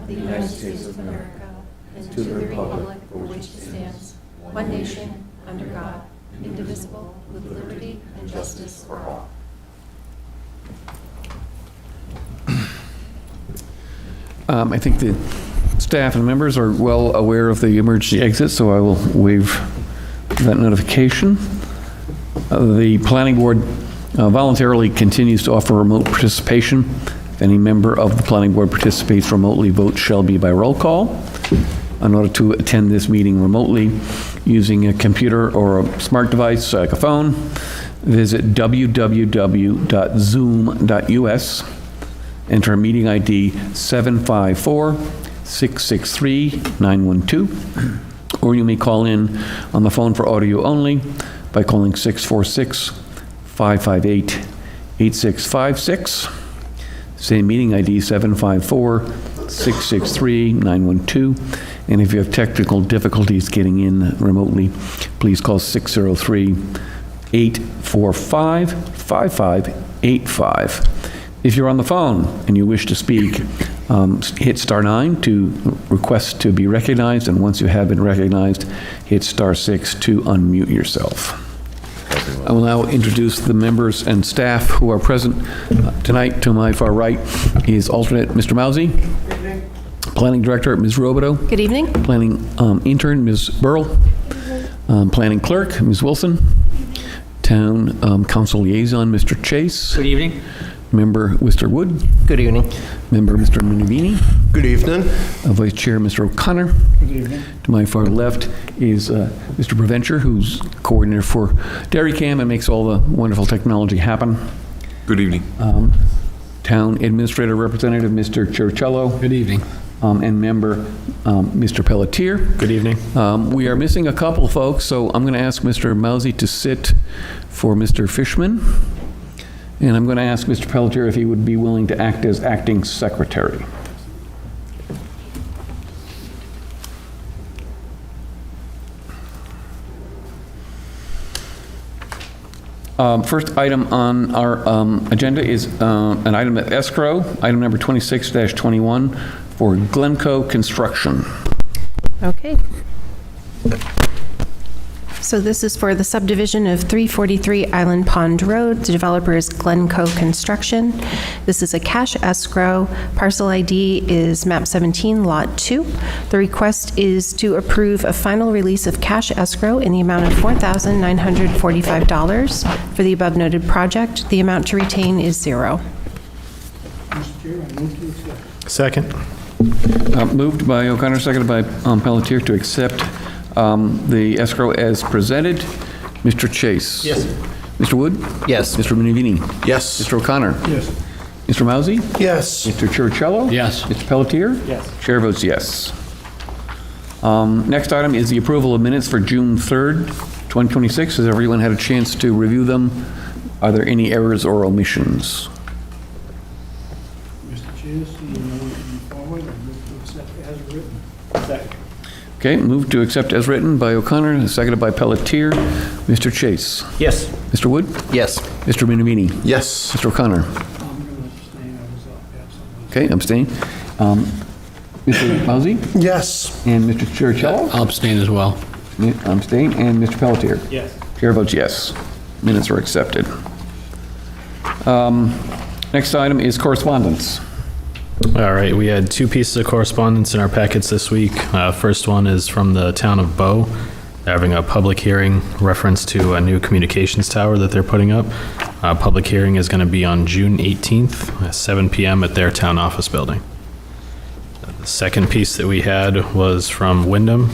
of the United States of America and to the republic for which it stands, one nation, under God, indivisible, with liberty and justice for all. I think the staff and members are well aware of the emergency exit, so I will waive that notification. The planning board voluntarily continues to offer remote participation. If any member of the planning board participates remotely, vote shall be by roll call. In order to attend this meeting remotely using a computer or a smart device like a phone, visit www.zoom.us. Enter meeting ID 754-663-912, or you may call in on the phone for audio only by calling 646-558-8656. Same meeting ID 754-663-912. And if you have technical difficulties getting in remotely, please call 603-845-5585. If you're on the phone and you wish to speak, hit star 9 to request to be recognized, and once you have been recognized, hit star 6 to unmute yourself. I will now introduce the members and staff who are present tonight. To my far right is alternate Mr. Mousy. Planning Director, Ms. Robideau. Good evening. Planning Intern, Ms. Burrell. Planning Clerk, Ms. Wilson. Town Council Liaison, Mr. Chase. Good evening. Member Mr. Wood. Good evening. Member Mr. Minovini. Good evening. Vice Chair Mr. O'Connor. Good evening. To my far left is Mr. Preventure, who's coordinator for DerryCAM and makes all the wonderful technology happen. Good evening. Town Administrator Representative Mr. Chiricello. Good evening. And member Mr. Pelletier. Good evening. We are missing a couple of folks, so I'm going to ask Mr. Mousy to sit for Mr. Fishman. And I'm going to ask Mr. Pelletier if he would be willing to act as acting secretary. First item on our agenda is an item at Escrow, item number 26-21 for GlennCo Construction. Okay. So this is for the subdivision of 343 Island Pond Road. The developer is GlennCo Construction. This is a cash escrow. Parcel ID is map 17, lot 2. The request is to approve a final release of cash escrow in the amount of $4,945 for the above noted project. The amount to retain is $0. Mr. Chair, I move to accept. Second. Moved by O'Connor, seconded by Pelletier to accept the escrow as presented. Mr. Chase. Yes. Mr. Wood. Yes. Mr. Minovini. Yes. Mr. O'Connor. Yes. Mr. Mousy. Yes. Mr. Chiricello. Yes. Mr. Pelletier. Yes. Chair votes yes. Next item is the approval of minutes for June 3rd, 2026. Has everyone had a chance to review them? Are there any errors or omissions? Mr. Chair, seeing no one coming forward, I move to accept as written. Second. Okay, moved to accept as written by O'Connor, seconded by Pelletier. Mr. Chase. Yes. Mr. Wood. Yes. Mr. Minovini. Yes. Mr. O'Connor. I'm going to abstain, I was absent. Okay, abstain. Mr. Mousy Yes. and Mr. Chiricello. I'll abstain as well. Abstain, and Mr. Pelletier. Yes. Chair votes yes. Minutes are accepted. Next item is correspondence. All right, we had two pieces of correspondence in our packets this week. First one is from the town of Bow. They're having a public hearing reference to a new communications tower that they're putting up. Public hearing is going to be on June 18th at 7 p.m. at their town office building. The second piece that we had was from Wyndham.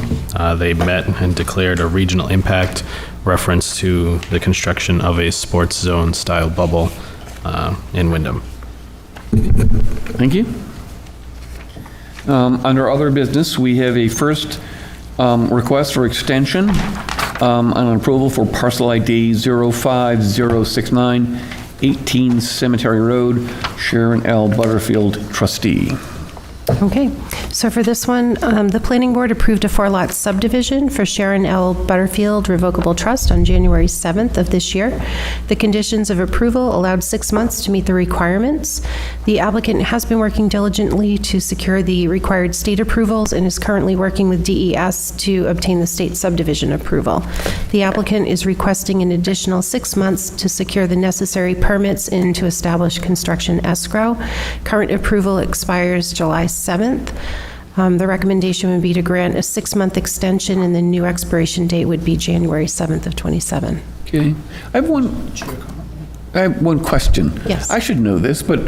They met and declared a regional impact reference to the construction of a sports zone style bubble in Wyndham. Thank you. Under other business, we have a first request for extension on approval for parcel ID 05069, 18 Cemetery Road, Sharon L. Butterfield, trustee. Okay, so for this one, the planning board approved a 4-lot subdivision for Sharon L. Butterfield Revocable Trust on January 7th of this year. The conditions of approval allowed 6 months to meet the requirements. The applicant has been working diligently to secure the required state approvals and is currently working with DES to obtain the state subdivision approval. The applicant is requesting an additional 6 months to secure the necessary permits and to establish construction escrow. Current approval expires July 7th. The recommendation would be to grant a 6-month extension, and the new expiration date would be January 7th of '27. Okay. I have one question. Yes. I should know this, but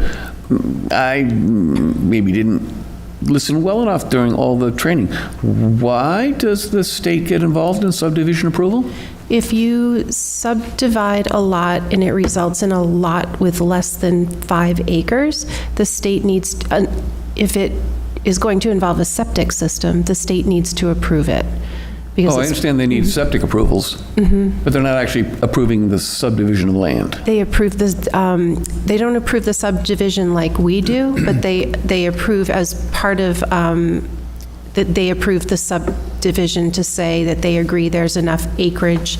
I maybe didn't listen well enough during all the training. Why does the state get involved in subdivision approval? If you subdivide a lot and it results in a lot with less than 5 acres, the state needs, if it is going to involve a septic system, the state needs to approve it. Because Oh, I it's- understand they need septic approvals, but they're not actually approving the subdivision of land. They approve this, they don't approve the subdivision like we do, but they approve as part of, that they approve the subdivision to say that they agree there's enough acreage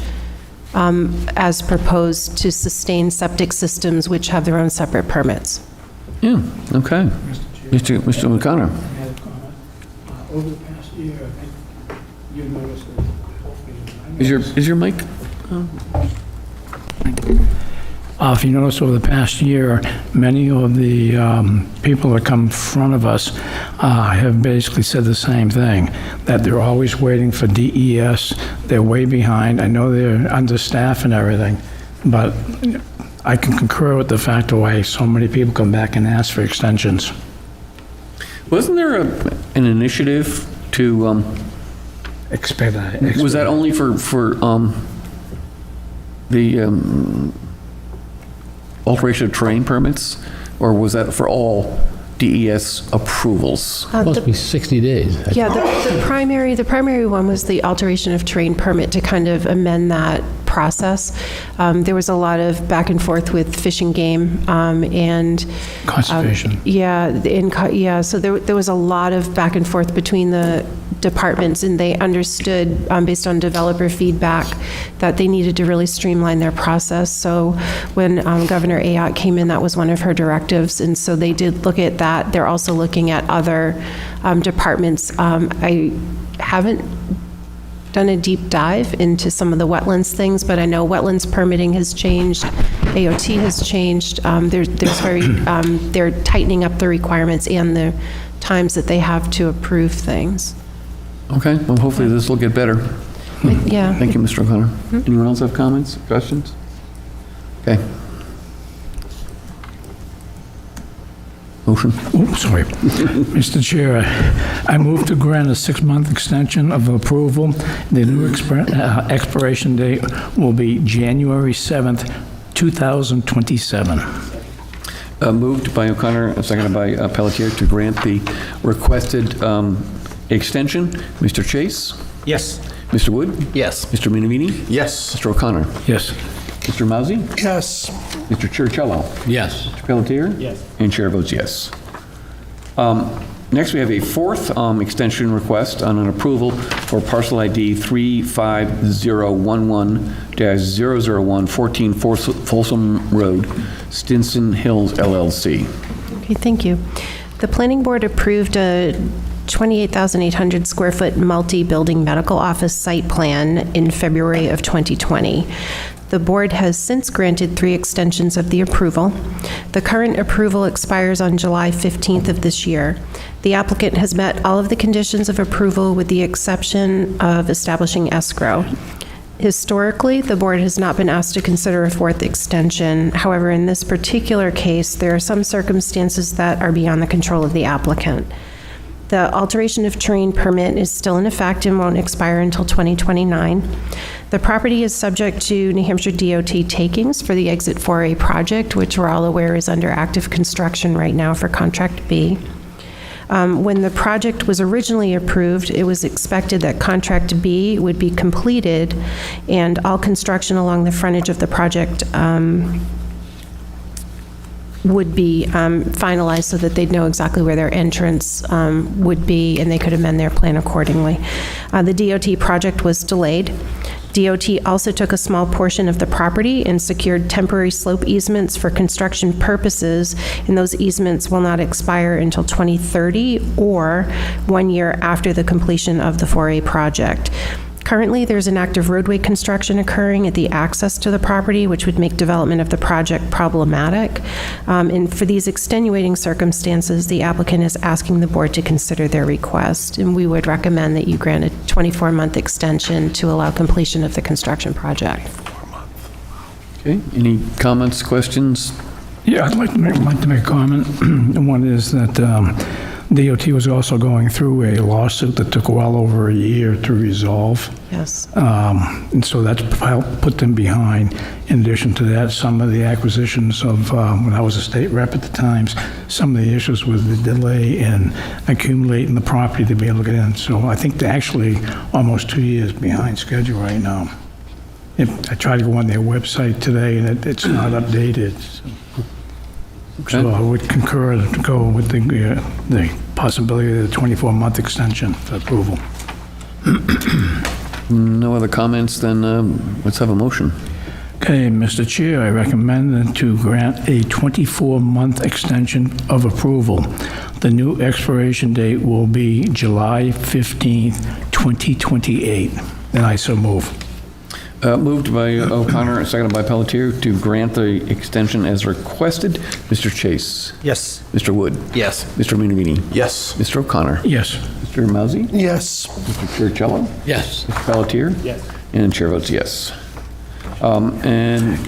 as proposed to sustain septic systems which have their own separate permits. Yeah, okay. Mr. O'Connor. I had a comment. Over the past year, I think you noticed that, hopefully, I noticed- Is your mic? If you notice over the past year, many of the people that come in front of us have basically said the same thing, that they're always waiting for DES, they're way behind. I know they're understaffed and everything, but I can concur with the fact of why so many people come back and ask for extensions. Wasn't there an initiative to, Expect that. was that only for the alteration of terrain permits? Or was that for all DES approvals? Supposed to be 60 days. Yeah, the primary one was the alteration of terrain permit to kind of amend that process. There was a lot of back and forth with Fish and Game and Conservation. so there was a lot of back and forth between the departments, and they understood, based on developer feedback, that they needed to really streamline their process. So when Governor Ayotte came in, that was one of her directives, and so they did look at that. They're also looking at other departments. I haven't done a deep dive into some of the wetlands things, but I know wetlands permitting has changed, AOT has changed. They're tightening up the requirements and the times that they have to approve things. Okay, well, hopefully this will get better. Yeah. Thank you, Mr. O'Connor. Anyone else have comments, questions? Okay. Motion? Oops, sorry. Mr. Chair, I move to grant a 6-month extension of approval. The new expiration date will be January 7th, 2027. Moved by O'Connor, seconded by Pelletier to grant the requested extension. Mr. Chase? Yes. Mr. Wood? Yes. Mr. Minnevini? Yes. Mr. O'Connor? Yes. Mr. Mauzy? Yes. Mr. Chiricello? Yes. Mr. Pelletier? Yes. And chair votes yes. Next, we have a 4th extension request on an approval for parcel ID 35011-001 14 Folsom Road, Stinson Hills LLC. Okay, thank you. The planning board approved a 28,800 square foot multi-building medical office site plan in February of 2020. The board has since granted 3 extensions of the approval. The current approval expires on July 15th of this year. The applicant has met all of the conditions of approval with the exception of establishing escrow. Historically, the board has not been asked to consider a 4th extension. However, in this particular case, there are some circumstances that are beyond the control of the applicant. The alteration of terrain permit is still in effect and won't expire until 2029. The property is subject to New Hampshire DOT takings for the Exit 4A project, which we're all aware is under active construction right now for Contract B. When the project was originally approved, it was expected that Contract B would be completed and all construction along the frontage of the project would be finalized so that they'd know exactly where their entrance would be, and they could amend their plan accordingly. The DOT project was delayed. DOT also took a small portion of the property and secured temporary slope easements for construction purposes, and those easements will not expire until 2030 or 1 year after the completion of the 4A project. Currently, there's an active roadway construction occurring at the access to the property, which would make development of the project problematic. And for these extenuating circumstances, the applicant is asking the board to consider their request. And we would recommend that you grant a 24-month extension to allow completion of the construction project. Okay, any comments, questions? Yeah, I'd like to make a comment. One is that DOT was also going through a lawsuit that took well over a year to resolve. Yes. And so that's helped put them behind. In addition to that, some of the acquisitions of, when I was a state rep at the times, some of the issues with the delay in accumulating the property to be able to get in. So I think they're actually almost 2 years behind schedule right now. I tried to go on their website today, and it's not updated. So I would concur to go with the possibility of the 24-month extension for approval. No other comments, then let's have a motion. Okay, Mr. Chair, I recommend to grant a 24-month extension of approval. The new expiration date will be July 15th, 2028, and I so move. Moved by O'Connor, seconded by Pelletier, to grant the extension as requested. Mr. Chase? Yes. Mr. Wood? Yes. Mr. Minivini? Yes. Mr. O'Connor? Yes. Mr. Mousy? Yes. Mr. Chiricello? Yes. Mr. Pelletier? Yes. And chair votes yes. And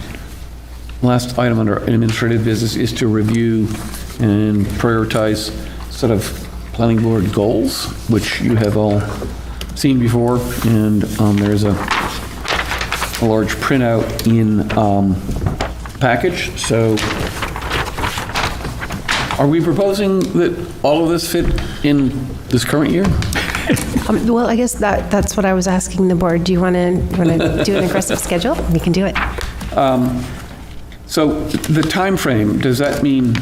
last item under administrative business is to review and prioritize set of planning board goals, which you have all seen before, and there's a large printout in package. So are we proposing that all of this fit in this current year? Well, I guess that's what I was asking the board. Do you want to do an aggressive schedule? We can do it. So the time frame, does that mean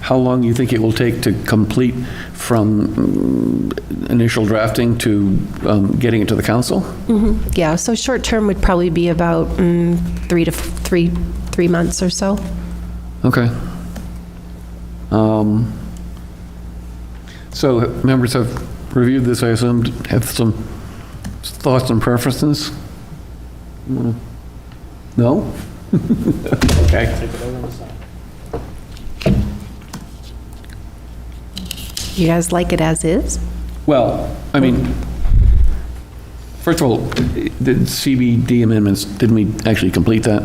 how long you think it will take to complete from initial drafting to getting it to the council? Mm-hmm. Yeah, so short term would probably be about 3 months or so. Okay. So members have reviewed this, I assume, have some thoughts and preferences? No? Okay. You guys like it as is? Well, I mean, first of all, the CBD amendments, didn't we actually complete that?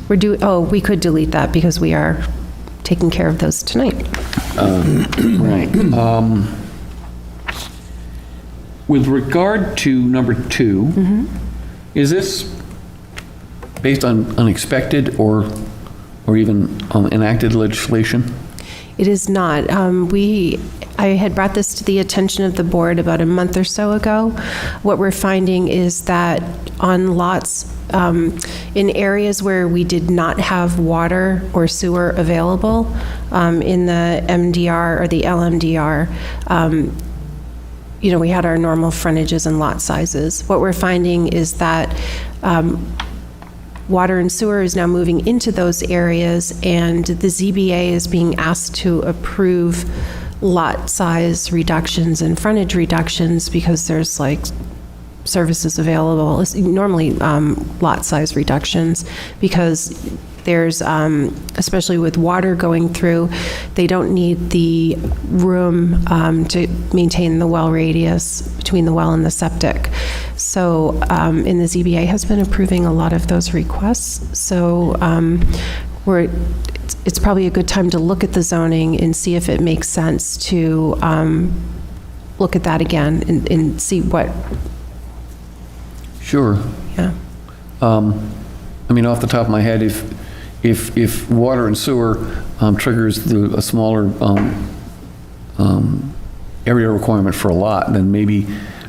We could delete that because we are taking care of those tonight. Right. With regard to number 2, is this based on unexpected or even enacted legislation? It is not. I had brought this to the attention of the board about a month or so ago. What we're finding is that on lots, in areas where we did not have water or sewer available, in the MDR or the LMDR, we had our normal frontages and lot sizes. What we're finding is that water and sewer is now moving into those areas, and the ZBA is being asked to approve lot size reductions and frontage reductions because there's services available, normally lot size reductions, because there's, especially with water going through, they don't need the room to maintain the well radius between the well and the septic. So, and the ZBA has been approving a lot of those requests. So it's probably a good time to look at the zoning and see if it makes sense to look at that again and see what. Sure. Yeah. I mean, off the top of my head, if water and sewer triggers a smaller area requirement for a lot, then maybe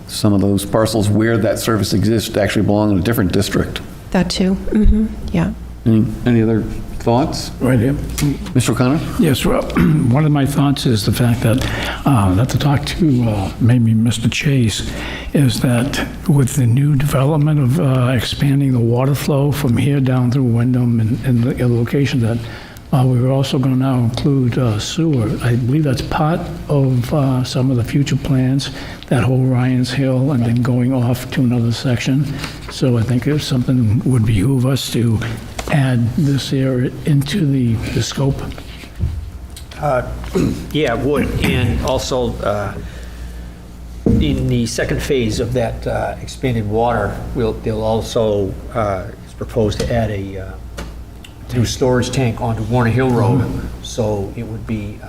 some of those parcels where that service exists actually belong in a different district. That too. Yeah. Any other thoughts? Right here. Mr. O'Connor? Yes, well, one of my thoughts is the fact that, not to talk to maybe Mr. Chase, is that with the new development of expanding the water flow from here down through Wyndham and the location that we were also going to now include sewer. I believe that's part of some of the future plans, that whole Ryan's Hill and then going off to another section. So I think if something would behoove us to add this area into the scope. Yeah, it would. And also, in the second phase of that expanded water, they'll also, it's proposed to add a new storage tank onto Warner Hill Road. So it would be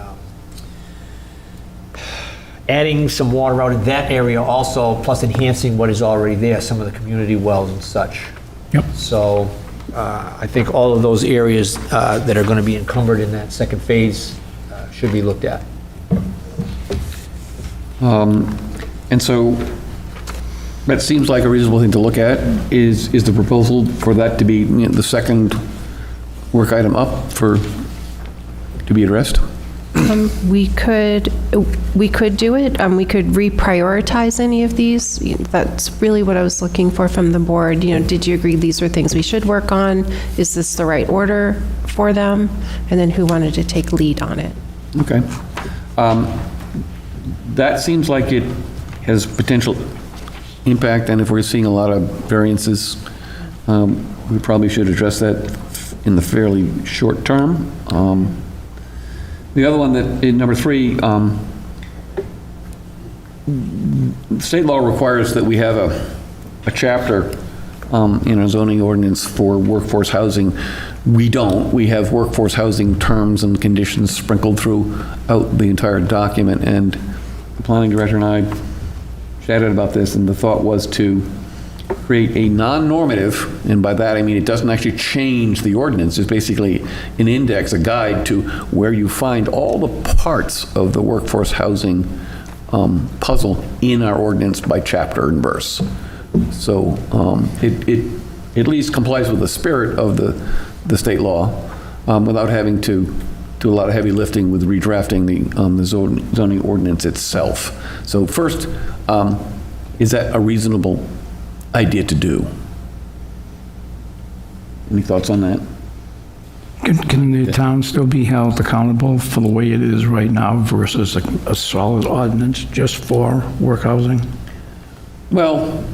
adding some water out in that area also, plus enhancing what is already there, some of the community wells and such. Yep. So I think all of those areas that are going to be encumbered in that second phase should be looked at. And so that seems like a reasonable thing to look at. Is the proposal for that to be the second work item up to be addressed? We could do it. We could reprioritize any of these. That's really what I was looking for from the board. Did you agree these are things we should work on? Is this the right order for them? And then who wanted to take lead on it? Okay. That seems like it has potential impact, and if we're seeing a lot of variances, we probably should address that in the fairly short term. The other one that, in number 3, state law requires that we have a chapter in our zoning ordinance for workforce housing. We don't. We have workforce housing terms and conditions sprinkled throughout the entire document, and the planning director and I chatted about this, and the thought was to create a non-normative, and by that I mean it doesn't actually change the ordinance. It's basically an index, a guide to where you find all the parts of the workforce housing puzzle in our ordinance by chapter and verse. So it at least complies with the spirit of the state law without having to do a lot of heavy lifting with redrafting the zoning ordinance itself. So first, is that a reasonable idea to do? Any thoughts on that? Can the town still be held accountable for the way it is right now versus a solid ordinance just for work housing? Well,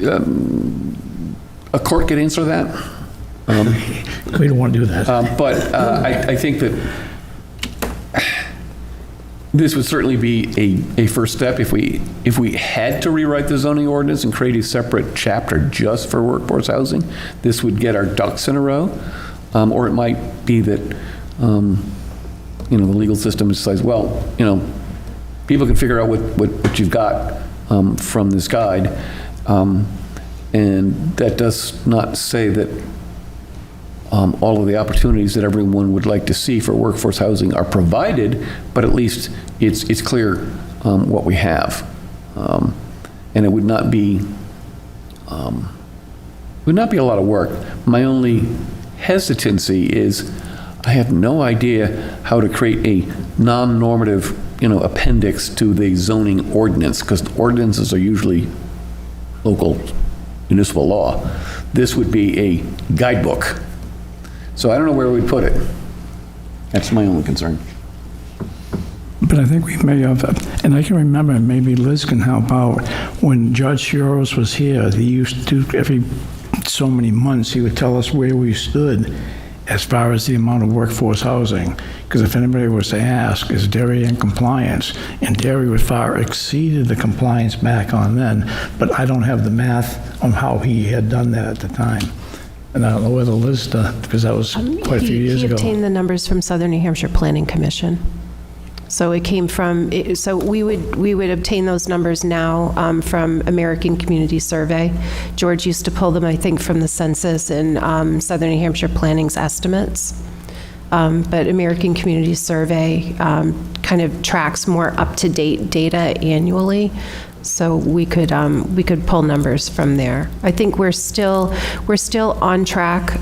a court could answer that. We don't want to do that. But I think that this would certainly be a first step. If we had to rewrite the zoning ordinance and create a separate chapter just for workforce housing, this would get our ducks in a row. Or it might be that, the legal system decides, well, people can figure out what you've got from this guide. And that does not say that all of the opportunities that everyone would like to see for workforce housing are provided, but at least it's clear what we have. And it would not be a lot of work. My only hesitancy is I have no idea how to create a non-normative, appendix to the zoning ordinance, because ordinances are usually local municipal law. This would be a guidebook. So I don't know where we'd put it. That's my only concern. But I think we may have, and I can remember, maybe Liz can help out, when Judge Shiros was here, he used to, every so many months, he would tell us where we stood as far as the amount of workforce housing. Because if anybody was to ask, is Derry in compliance? And Derry would far exceeded the compliance back on then, but I don't have the math on how he had done that at the time. And I don't know whether Liz does, because that was quite a few years ago. He obtained the numbers from Southern New Hampshire Planning Commission. So it came from, so we would obtain those numbers now from American Community Survey. George used to pull them, I think, from the census and Southern New Hampshire Planning's estimates. But American Community Survey kind of tracks more up-to-date data annually. So we could pull numbers from there. I think we're still on track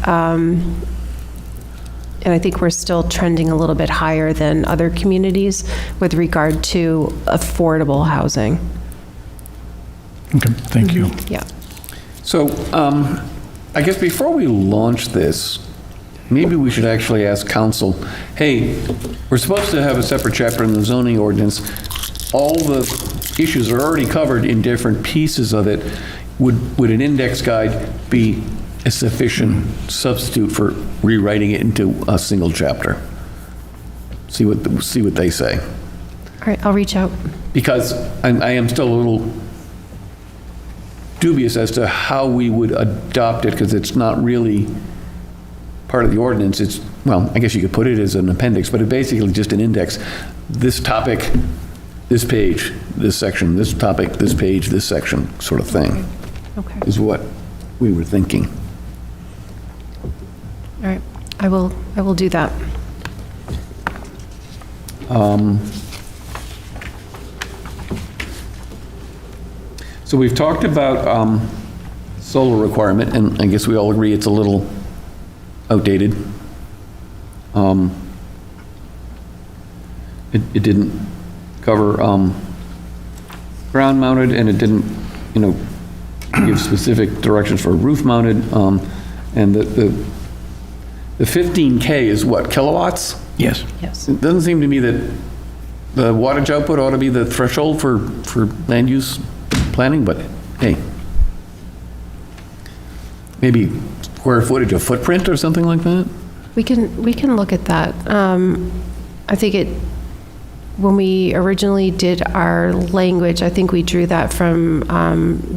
And I think we're still trending a little bit higher than other communities with regard to affordable housing. Okay, thank you. Yeah. So, I guess before we launch this, maybe we should actually ask council, hey, we're supposed to have a separate chapter in the zoning ordinance. All the issues are already covered in different pieces of it. Would an index guide be a sufficient substitute for rewriting it into a single chapter? See what they say. All right, I'll reach out. Because I am still a little dubious as to how we would adopt it, because it's not really part of the ordinance. It's, well, I guess you could put it as an appendix, but it's basically just an index. This topic, this page, this section, this topic, this page, this section, sort of thing, Okay. is what we were thinking. All right, I will do that. So we've talked about solar requirement, and I guess we all agree it's a little outdated. It didn't cover ground mounted, and it didn't, give specific directions for roof mounted. And the 15K is what, kilowatts? Yes. Yes. It doesn't seem to me that the wattage output ought to be the threshold for land use planning, but hey, maybe square footage of footprint or something like that? We can look at that. I think when we originally did our language, I think we drew that from,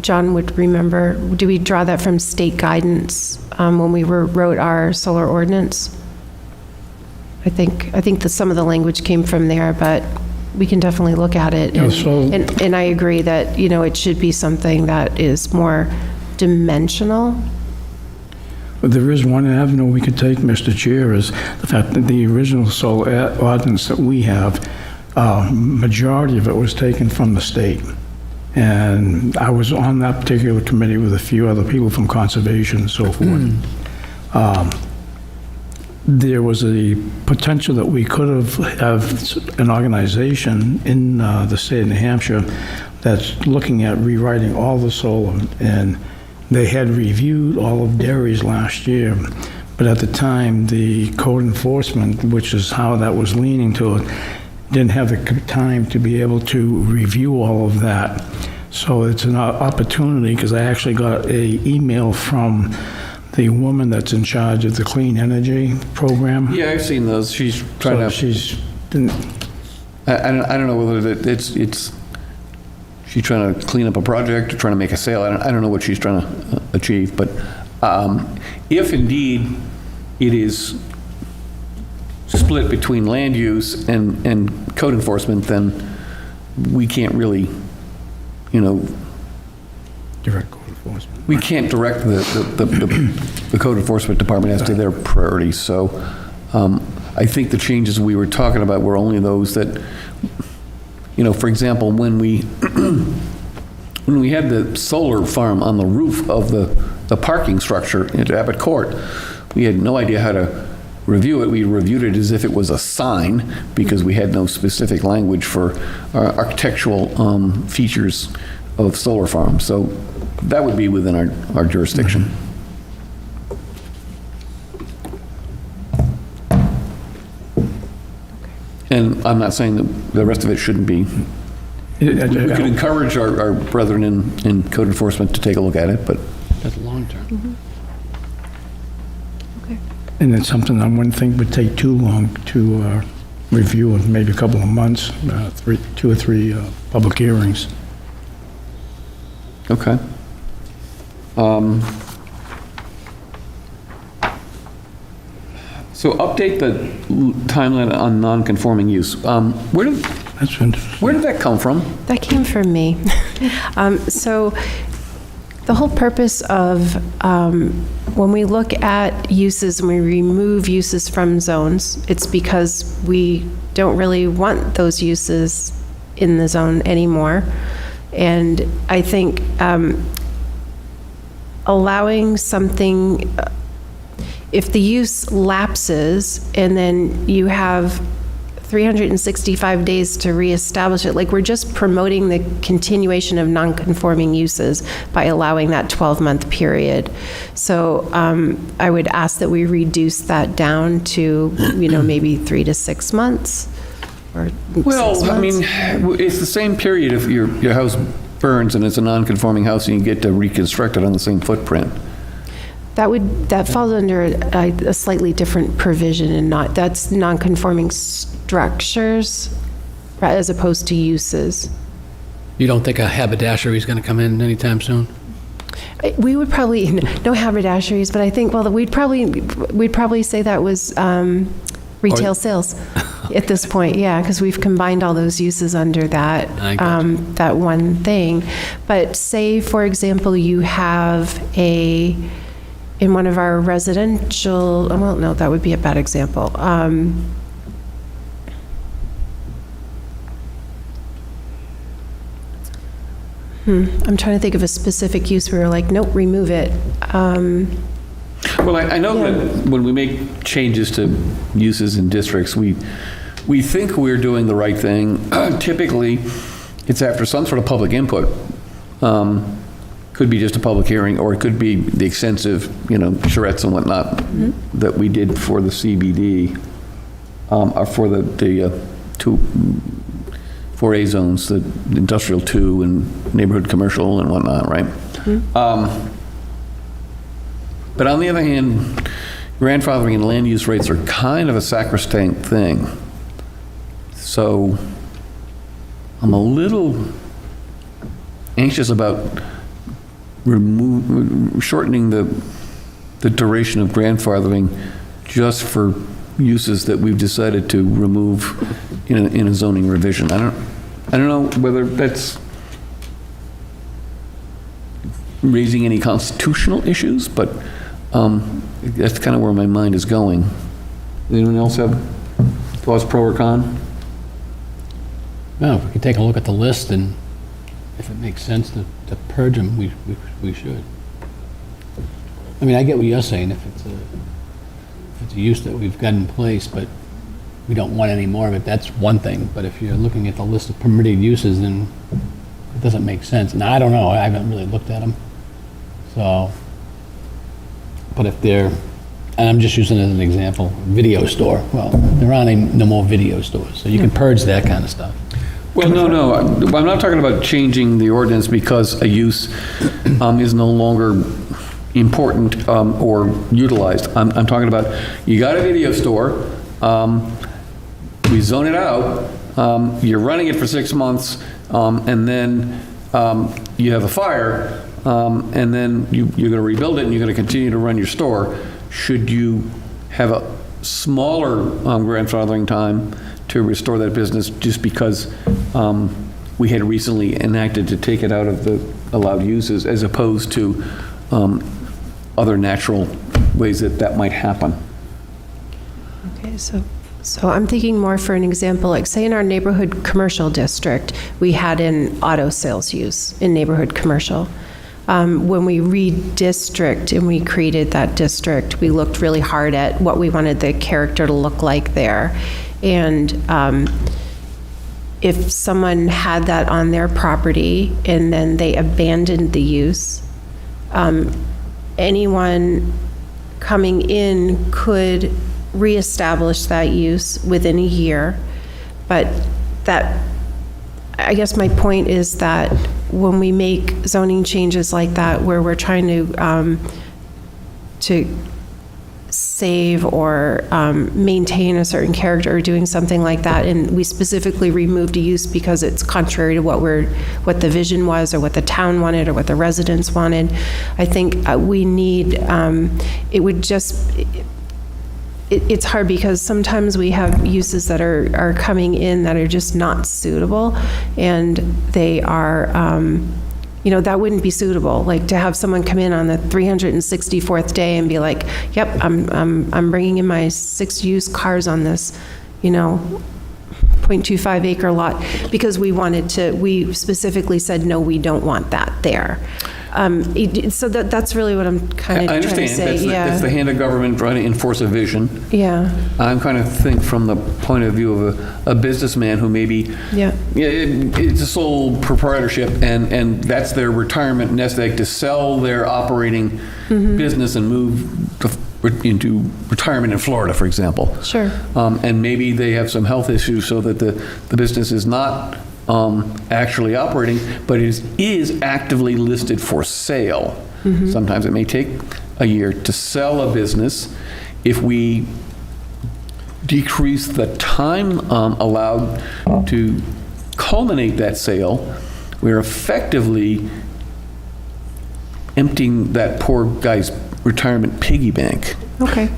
John would remember, do we draw that from state guidance when we wrote our solar ordinance? I think that some of the language came from there, but we can definitely look at it. Yeah, so- And I agree that, it should be something that is more dimensional. But there is one avenue we could take, Mr. Chair, is the fact that the original solar ordinance that we have, majority of it was taken from the state. And I was on that particular committee with a few other people from conservation and so forth. There was a potential that we could have an organization in the state of New Hampshire that's looking at rewriting all the solar, and they had reviewed all of Derry's last year, but at the time, the code enforcement, which is how that was leaning to it, didn't have the time to be able to review all of that. So it's an opportunity, because I actually got an email from the woman that's in charge of the clean energy program. Yeah, I've seen those. She's trying So to, she's been, I don't know whether it's she's trying to clean up a project or trying to make a sale. I don't know what she's trying to achieve, but if indeed it is split between land use and code enforcement, then we can't really, direct code enforcement. we can't direct the code enforcement department as to their priorities. So I think the changes we were talking about were only those that, for example, when we had the solar farm on the roof of the parking structure at Abbott Court, we had no idea how to review it. We reviewed it as if it was a sign, because we had no specific language for architectural features of solar farms. So that would be within our jurisdiction. And I'm not saying that the rest of it shouldn't be. We could encourage our brethren in code enforcement to take a look at it, but That's long-term. Okay. And it's something I wouldn't think would take too long to review, in maybe a couple of months, 2 or 3 public hearings. okay. So update the timeline on non-conforming use. Where That's interesting. did that come from? That came from me. So the whole purpose of, when we look at uses and we remove uses from zones, it's because we don't really want those uses in the zone anymore. And I think allowing something, if the use lapses and then you have 365 days to reestablish it, like we're just promoting the continuation of non-conforming uses by allowing that 12-month period. So I would ask that we reduce that down to, maybe 3 to 6 months or 6 months. I mean, it's the same period if your house burns and it's a non-conforming house and you get to reconstruct it on the same footprint. That falls under a slightly different provision and that's non-conforming structures as opposed to uses. You don't think a haberdashery is going to come in anytime soon? We would probably, no haberdasheries, but I think, we'd probably say that was retail sales at this point, yeah, because we've combined all those uses under that, I got you. that one thing. But say, for example, you have in one of our residential, well, no, that would be a bad example. I'm trying to think of a specific use where we're like, nope, remove it. Well, I know that when we make changes to uses in districts, we think we're doing the right thing. Typically, it's after some sort of public input. Could be just a public hearing, or it could be the extensive, charrettes and whatnot that we did for the CBD, or for the 4A zones, the industrial 2 and neighborhood commercial and whatnot, right? But on the other hand, grandfathering and land use rates are kind of a sacrosanct thing. So I'm a little anxious about shortening the duration of grandfathering just for uses that we've decided to remove in a zoning revision. I don't know whether that's raising any constitutional issues, but that's kind of where my mind is going. Anyone else have thoughts, pro or con? No, if we can take a look at the list, and if it makes sense to purge them, we should. I mean, I get what you're saying, if it's a use that we've got in place, but we don't want any more of it, that's one thing. But if you're looking at the list of permitted uses, then it doesn't make sense. And I don't know, I haven't really looked at them. So, but if they're, and I'm just using it as an example, video store, well, there aren't no more video stores, so you can purge that kind of stuff. Well, no, I'm not talking about changing the ordinance because a use is no longer important or utilized. I'm talking about, you got a video store, we zone it out, you're running it for 6 months, and then you have a fire, and then you're going to rebuild it and you're going to continue to run your store. Should you have a smaller grandfathering time to restore that business just because we had recently enacted to take it out of the allowed uses, as opposed to other natural ways that might happen? Okay, so I'm thinking more for an example, like say in our neighborhood commercial district, we had an auto sales use in neighborhood commercial. When we redistrict and we created that district, we looked really hard at what we wanted the character to look like there. And if someone had that on their property and then they abandoned the use, anyone coming in could reestablish that use within a year. But that, I guess my point is that when we make zoning changes like that, where we're trying to save or maintain a certain character or doing something like that, and we specifically removed a use because it's contrary to what the vision was or what the town wanted or what the residents wanted, I think we need, it's hard because sometimes we have uses that are coming in that are just not suitable, and they are, that wouldn't be suitable. Like to have someone come in on the 364th day and be like, yep, I'm bringing in my 6 used cars on this, 0.25 acre lot, because we specifically said, no, we don't want that there. So that's really what I'm kind of I trying to understand, say, that's the hand of government trying to enforce a vision. Yeah, I'm kind of think from the point of view of a businessman who maybe, yeah, it's a sole proprietorship, and that's their retirement nest egg to sell their operating business and move into retirement in Florida, for example. sure. And maybe they have some health issues so that the business is not actually operating, but is actively listed for sale. Sometimes it may take a year to sell a business. If we decrease the time allowed to culminate that sale, we're effectively emptying that poor guy's retirement piggy bank. Okay.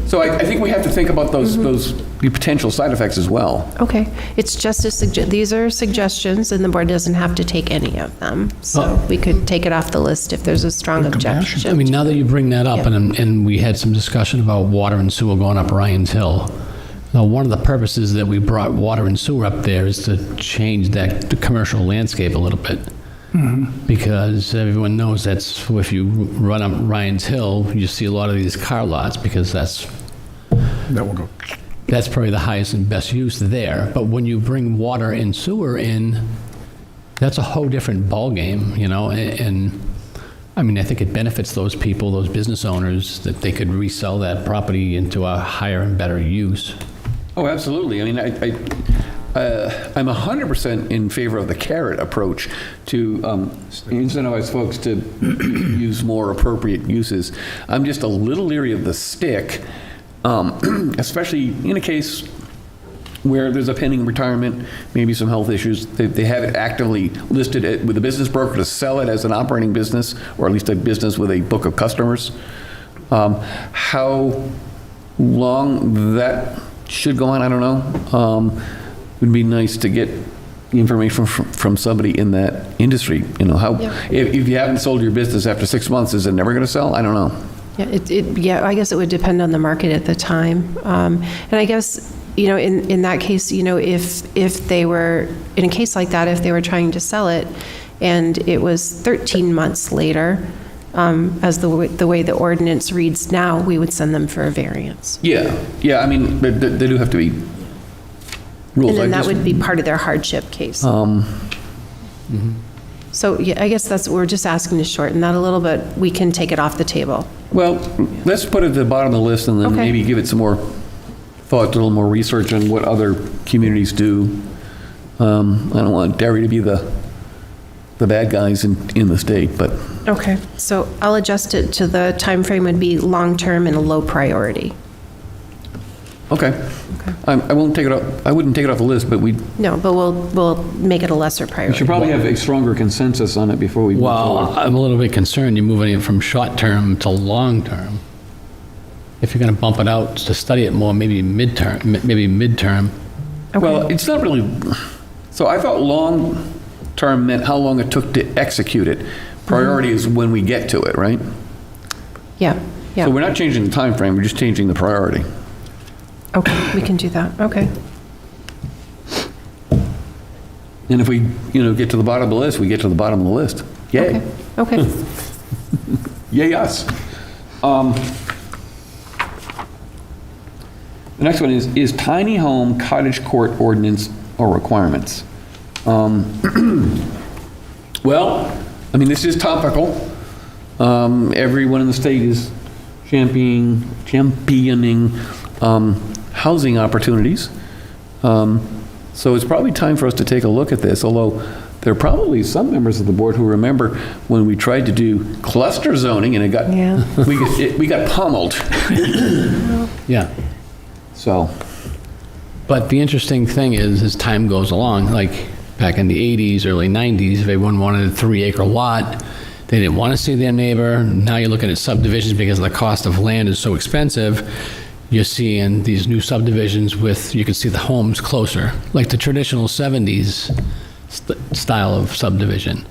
So I think we have to think about those the potential side effects as well. Okay, it's just these are suggestions, and the board doesn't have to take any of them. So we could take it off the list if there's a strong objection. I mean, now that you bring that up, Yeah. and we had some discussion about water and sewer going up Ryan's Hill. Now, one of the purposes that we brought water and sewer up there is to change the commercial landscape a little bit. Because everyone knows that's, if you run up Ryan's Hill, you see a lot of these car lots, because that's probably the highest and best use there. But when you bring water and sewer in, that's a whole different ballgame, you know, and I mean, I think it benefits those people, those business owners, that they could resell that property into a higher and better use. Oh, absolutely. I mean, I'm 100% in favor of the carrot approach to incentivize folks to use more appropriate uses. I'm just a little leery of the stick, especially in a case where there's a pending retirement, maybe some health issues. They have it actively listed with a business broker to sell it as an operating business, or at least a business with a book of customers. How long that should go on, I don't know. Would be nice to get information from somebody in that industry. You know, how, if you haven't sold your business after 6 months, is it never going to sell? I don't know. Yeah, I guess it would depend on the market at the time. And I guess, you know, in that case, you know, if they were, in a case like that, if they were trying to sell it and it was 13 months later, as the way the ordinance reads now, we would send them for a variance. Yeah, I mean, they do have to be rules. And then that would be part of their hardship case. So, yeah, I guess we're just asking to shorten that a little bit. We can take it off the table. Well, let's put it at the bottom of the list and then Okay. maybe give it some more thought, a little more research on what other communities do. I don't want Derry to be the bad guys in the state, but Okay, so I'll adjust it to the time frame would be long-term and a low priority. okay. I won't take it off, I wouldn't take it off the list, but we No, but we'll make it a lesser should priority. probably have a stronger consensus on it before we move Well, forward. I'm a little bit concerned you're moving it from short-term to long-term. If you're going to bump it out to study it more, maybe midterm. Well, it's not really, so I thought long-term meant how long it took to execute it. Priority is when we get to it, right? Yeah, So yeah. we're not changing the time frame. We're just changing the priority. Okay, we can do that. Okay. And if we, get to the bottom of the list, we get to the bottom of the list. Yay. Okay. Yay us. The next one is tiny home cottage court ordinance or requirements. Well, I mean, this is topical. Everyone in the state is championing housing opportunities. So it's probably time for us to take a look at this, although there are probably some members of the board who remember when we tried to do cluster zoning and Yeah. we got pummeled. Yeah. So, But the interesting thing is, as time goes along, like back in the 80s, early 90s, if everyone wanted a 3-acre lot, they didn't want to see their neighbor. Now you're looking at subdivisions because the cost of land is so expensive. You're seeing these new subdivisions with, you can see the homes closer, like the traditional 70s style of subdivision.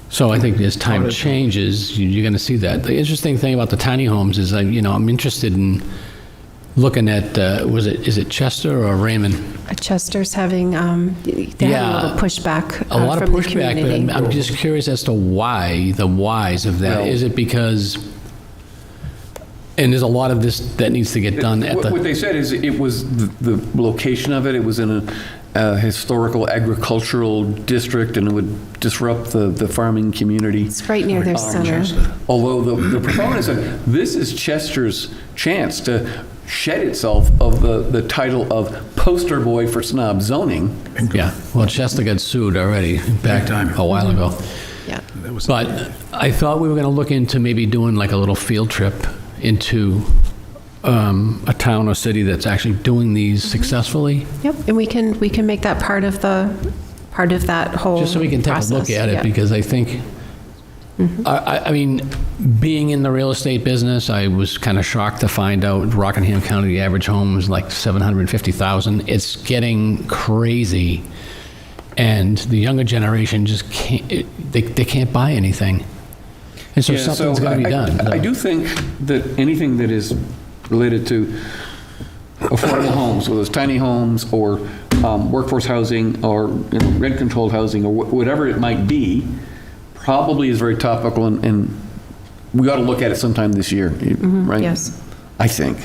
So I think as time changes, you're going to see that. The interesting thing about the tiny homes is, I'm interested in looking at, is it Chester or Raymond? Chester's having, they're having a little pushback A lot of from the pushback, community. but I'm just curious as to why, the whys of that. Well- Is it because, and there's a lot of this that needs to get done at What the, they said is it was the location of it, it was in a historical agricultural district, and it would disrupt the farming community. It's right near their center. Although the proponents said, this is Chester's chance to shed itself of the title of poster boy for snob zoning. yeah. Well, Chester got sued already back a while ago. Yeah. But I thought we were going to look into maybe doing like a little field trip into a town or city that's actually doing these successfully, Yep, and we can make that part of that whole just so we can take a look process. at it, Yeah. because I think, I mean, being in the real estate business, I was kind of shocked to find out Rockingham County, the average home was like $750,000. It's getting crazy, and the younger generation just can't, they can't buy anything. And so Yeah, something's got to be done. I do think that anything that is related to affordable homes, whether it's tiny homes or workforce housing or rent-controlled housing or whatever it might be, probably is very topical, and we ought to look at it sometime this year, right? Yes. I think.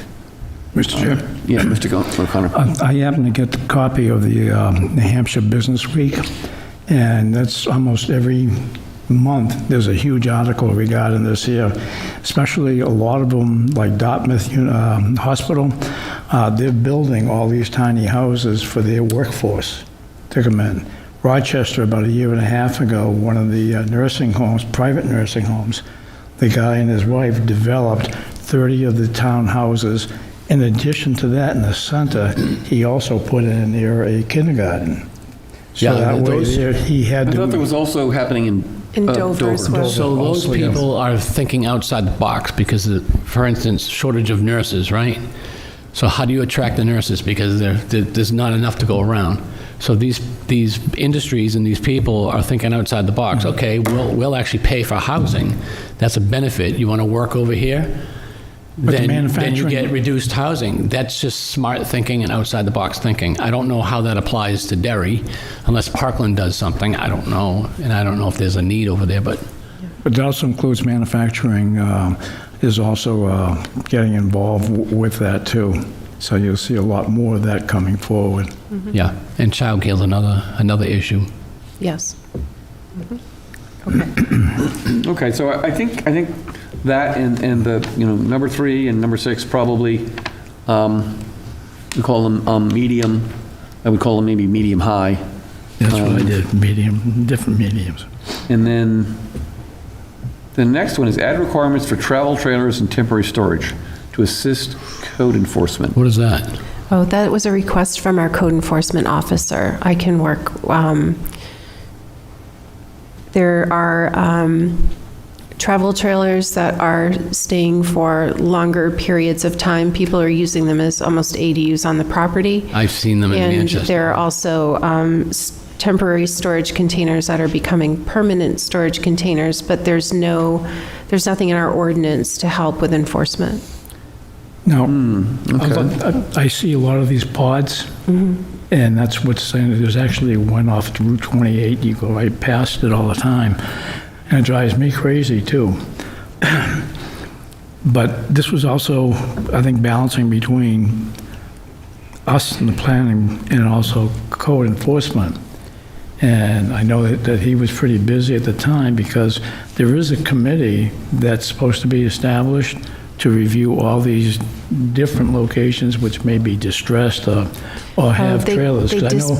Mr. Chair, Yeah, Mr. O'Connor. I happened to get the copy of the New Hampshire Business Week, and that's almost every month, there's a huge article regarding this here, especially a lot of them, like Dartmouth Hospital, they're building all these tiny houses for their workforce to come in. Rochester, about a year and a half ago, one of the nursing homes, private nursing homes, the guy and his wife developed 30 of the townhouses. In addition to that, in the center, he also put in there a kindergarten. So Yeah, that way those- there, he had I to... thought that was also happening in Dover as well. So those Also, yes. people are thinking outside the box because, for instance, shortage of nurses, right? So how do you attract the nurses? Because there's not enough to go around. So these industries and these people are thinking outside the box. Okay, we'll actually pay for housing. That's a benefit. You want to work over here? But the Then you manufacturing- get reduced housing. That's just smart thinking and outside the box thinking. I don't know how that applies to Derry, unless Parkland does something. I don't know, and I don't know if there's a need over there, but But that also includes manufacturing, is also getting involved with that too. So you'll see a lot more of that coming forward. yeah. And childcare is another issue. Yes. Okay, so I think that and the, number 3 and number 6 probably, we call them medium, I would call them maybe medium-high. That's what I did, medium, different mediums. And then the next one is add requirements for travel trailers and temporary storage to assist code enforcement. What is that? Oh, that was a request from our code enforcement officer. I can work, there are travel trailers that are staying for longer periods of time. People are using them as almost ADUs on the property. I've seen them in And Manchester. there are also temporary storage containers that are becoming permanent storage containers, but there's nothing in our ordinance to help with enforcement. Now, I see a lot of these pods, and that's what's saying, there's actually one off Route 28, you go right past it all the time, and it drives me crazy too. But this was also, I think, balancing between us and the planning and also code enforcement. And I know that he was pretty busy at the time because there is a committee that's supposed to be established to review all these different locations which may be distressed or have trailers. They 'Cause I know-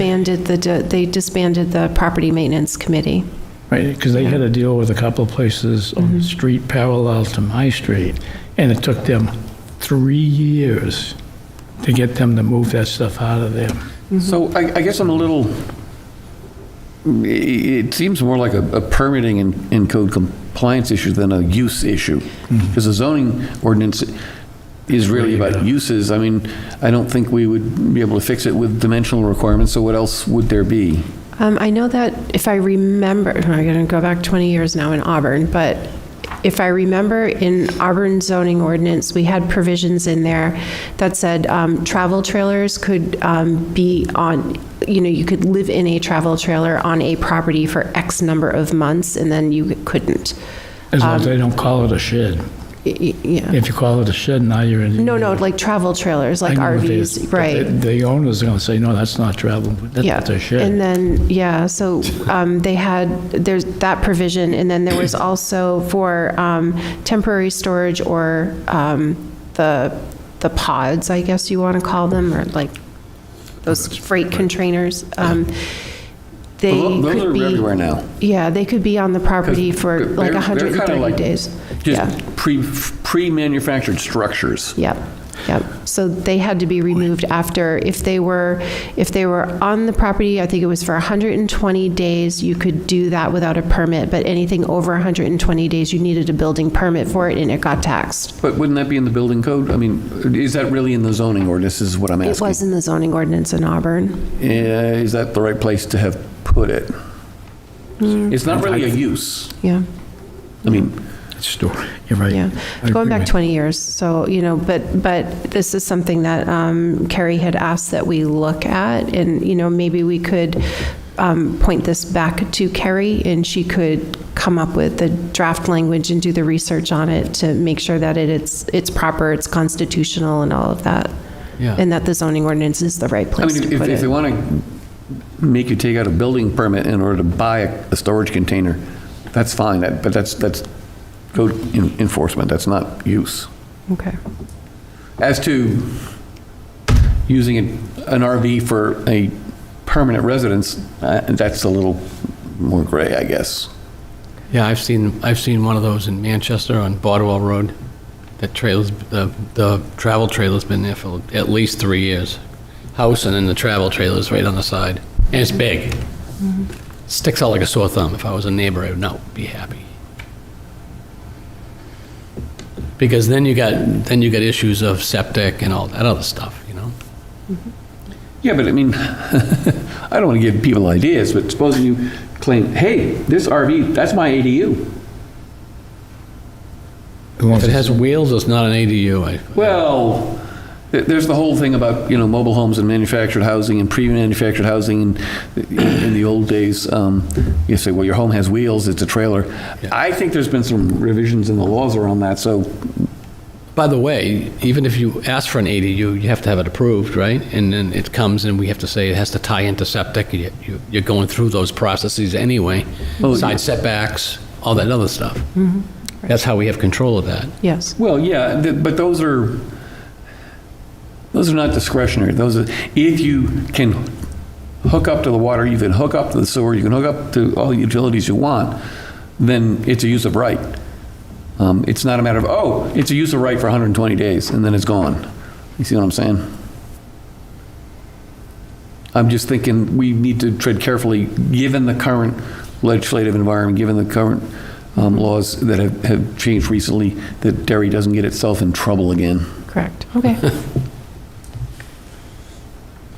they disbanded the property maintenance committee. Right, because they had to deal with a couple of places on the street parallel to my street, and it took them 3 years to get them to move that stuff out of there. So I guess I'm a little, it seems more like a permitting and code compliance issue than a use issue. Because the zoning ordinance is really about uses. I mean, I don't think we would be able to fix it with dimensional requirements, so what else would there be? I know that if I remember, I'm going to go back 20 years now in Auburn, but if I remember, in Auburn zoning ordinance, we had provisions in there that said travel trailers could be on, you could live in a travel trailer on a property for X number of months, and then you couldn't. As long as they don't call it a shed. Yeah. If you call it a shed, now you're in. No, like travel trailers, like I know what it is, RVs, but right. The owners are going to say, no, that's not travel, that's a shed. And then, so there's that provision, and then there was also for temporary storage or the pods, I guess you want to call them, or like those freight containers. They Those could are be everywhere now. Yeah, they could be on the property for like They're kinda 130 like days. Just pre-manufactured structures. Yep. So they had to be removed after, if they were on the property, I think it was for 120 days, you could do that without a permit, but anything over 120 days, you needed a building permit for it, and it got taxed. But wouldn't that be in the building code? I mean, is that really in the zoning ordinance, is what I'm It asking? was in the zoning ordinance in Auburn. Yeah, is that the right place to have put it? It's not really a use. Yeah, I mean, You're right. yeah. I Going agree back with 20 years, so, but this is something that Carrie had asked that we look at, and, maybe we could point this back to Carrie, and she could come up with the draft language and do the research on it to make sure that it's proper, it's constitutional, and all of that. Yeah. And that the zoning ordinance is the right I place mean, to if put they it. want to make you take out a building permit in order to buy a storage container, that's fine, but that's code enforcement, that's not use. Okay. As to using an RV for a permanent residence, that's a little more gray, I guess. Yeah, I've seen one of those in Manchester on Bardwell Road. That the travel trailer's been there for at least 3 years. House and then the travel trailer's right on the side. And it's big. Sticks out like a sore thumb. If I was a neighbor, I would not be happy. Because then you got issues of septic and all that other stuff, Yeah, but I mean, I don't want to give people ideas, but supposing you claim, hey, this RV, that's my ADU. If it has wheels, it's not an ADU. Well, there's the whole thing about, mobile homes and manufactured housing and pre-manufactured housing. In the old days, you say, well, your home has wheels, it's a trailer. Yeah. I think there's been some revisions in the laws around that, so. By the way, even if you ask for an ADU, you have to have it approved, right? And then it comes and we have to say it has to tie into septic. You're going through those processes anyway. Oh, Side yeah. setbacks, all that other stuff. That's how we have control of that. Yes. Well, yeah, but those are not discretionary. Those are, if you can hook up to the water, you can hook up to the sewer, you can hook up to all the utilities you want, then it's a use of right. It's not a matter of, it's a use of right for 120 days, and then it's gone. You see what I'm saying? I'm just thinking we need to tread carefully, given the current legislative environment, given the current laws that have changed recently, that Derry doesn't get itself in trouble again. Correct. Okay.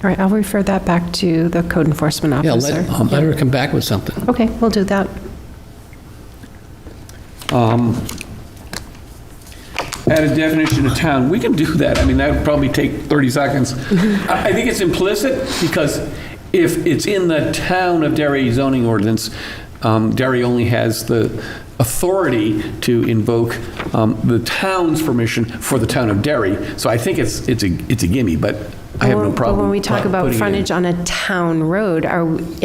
All right, I'll refer that back to the code enforcement Yeah, officer. let her come back with something. Okay, we'll do that. Add a definition of town, we can do that. I mean, that would probably take 30 seconds. I think it's implicit, because if it's in the town of Derry zoning ordinance, Derry only has the authority to invoke the town's permission for the town of Derry. So I think it's a gimme, but I have no problem. But when we talk about putting it in. frontage on a town road, and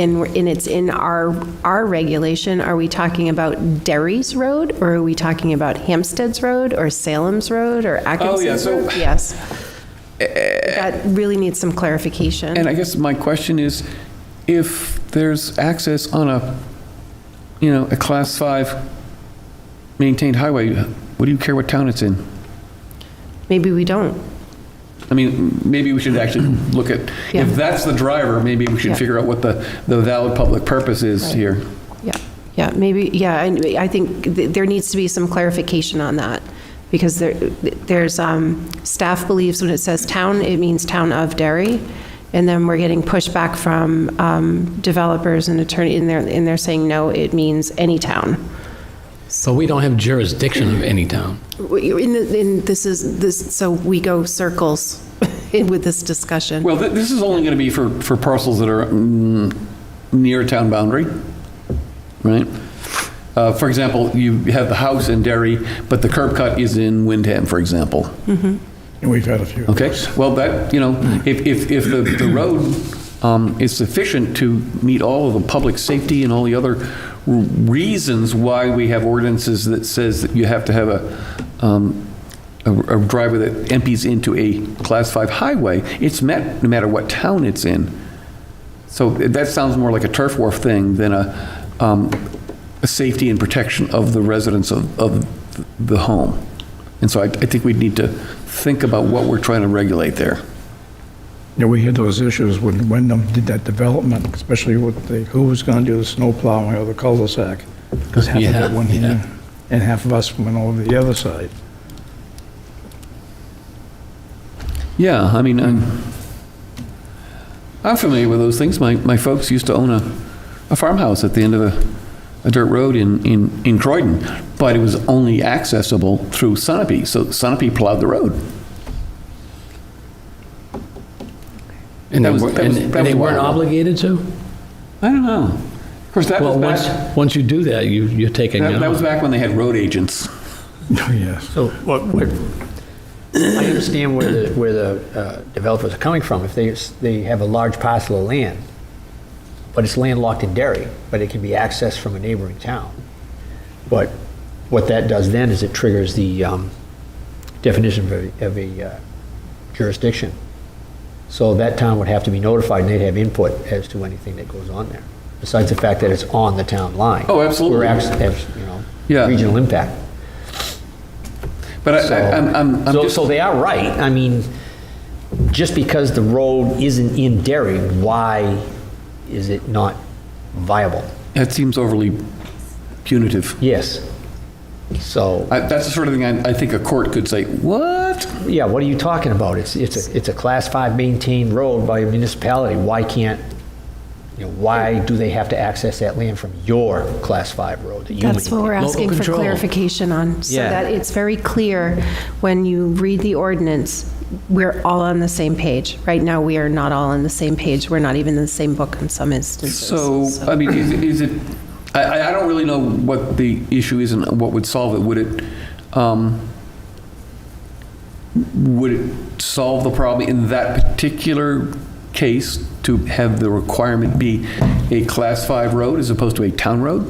it's in our regulation, are we talking about Derry's Road, or are we talking about Hampstead's Road, or Salem's Road, or Atkinson's so- Road? Yes. That really needs some clarification. And I guess my question is, if there's access on a Class 5 maintained highway, what do you care what town it's in? Maybe we don't. I mean, maybe we should actually look at, Yeah. if that's the driver, maybe we should Yeah. figure out what the valid public purpose is Right. here. Yeah, maybe, yeah, I think there needs to be some clarification on that, because there's, staff believes when it says town, it means town of Derry, and then we're getting pushback from developers and attorney, and they're saying, no, it means any town. So we don't have jurisdiction of any town. So we go circles with this discussion. Well, this is only going to be for parcels that are near a town boundary, right? For example, you have the house in Derry, but the curb cut is in Windham, for example. We've had a few. Okay, well, that, if the road is sufficient to meet all of the public safety and all the other reasons why we have ordinances that says that you have to have a driveway that empties into a Class 5 highway, it's met no matter what town it's in. So that sounds more like a turf war thing than a safety and protection of the residents of the home. And so I think we need to think about what we're trying to regulate there. Yeah, we had those issues when Wyndham did that development, especially with who was going to do the snow plowing or the cul-de-sac. Because half of it went here, and half of us went over the other side. Yeah, I mean, I'm familiar with those things. My folks used to own a farmhouse at the end of a dirt road in Croydon, but it was only accessible through Sunapee, so Sunapee plowed the road. And That was they weren't wild. obligated to? I don't know. Of course, that Well, was back, once you do that, you're taking it that was off. back when they had road agents. Oh, yes. So I understand where the developers are coming from. If they have a large parcel of land, but it's landlocked in Derry, but it can be accessed from a neighboring town. But what that does then is it triggers the definition of a jurisdiction. So that town would have to be notified, and they'd have input as to anything that goes on there, besides the fact that it's on the town line. Oh, absolutely. We're actually, Yeah. regional impact. But I'm just, So they are right. I mean, just because the road isn't in Derry, why is it not viable? that seems overly punitive. Yes. So, That's the sort of thing I think a court could say, what? yeah, what are you talking about? It's a Class 5 maintained road by a municipality. Why can't, why do they have to access that land from your Class 5 road that you That's what we're maintain? asking for control. clarification on, so Yeah. that it's very clear when you read the ordinance, we're all on the same page. Right now, we are not all on the same page. We're not even in the same book in some instances. So, I mean, is it, I don't really know what the issue is and what would solve it. Would it solve the problem in that particular case to have the requirement be a Class 5 road as opposed to a town road?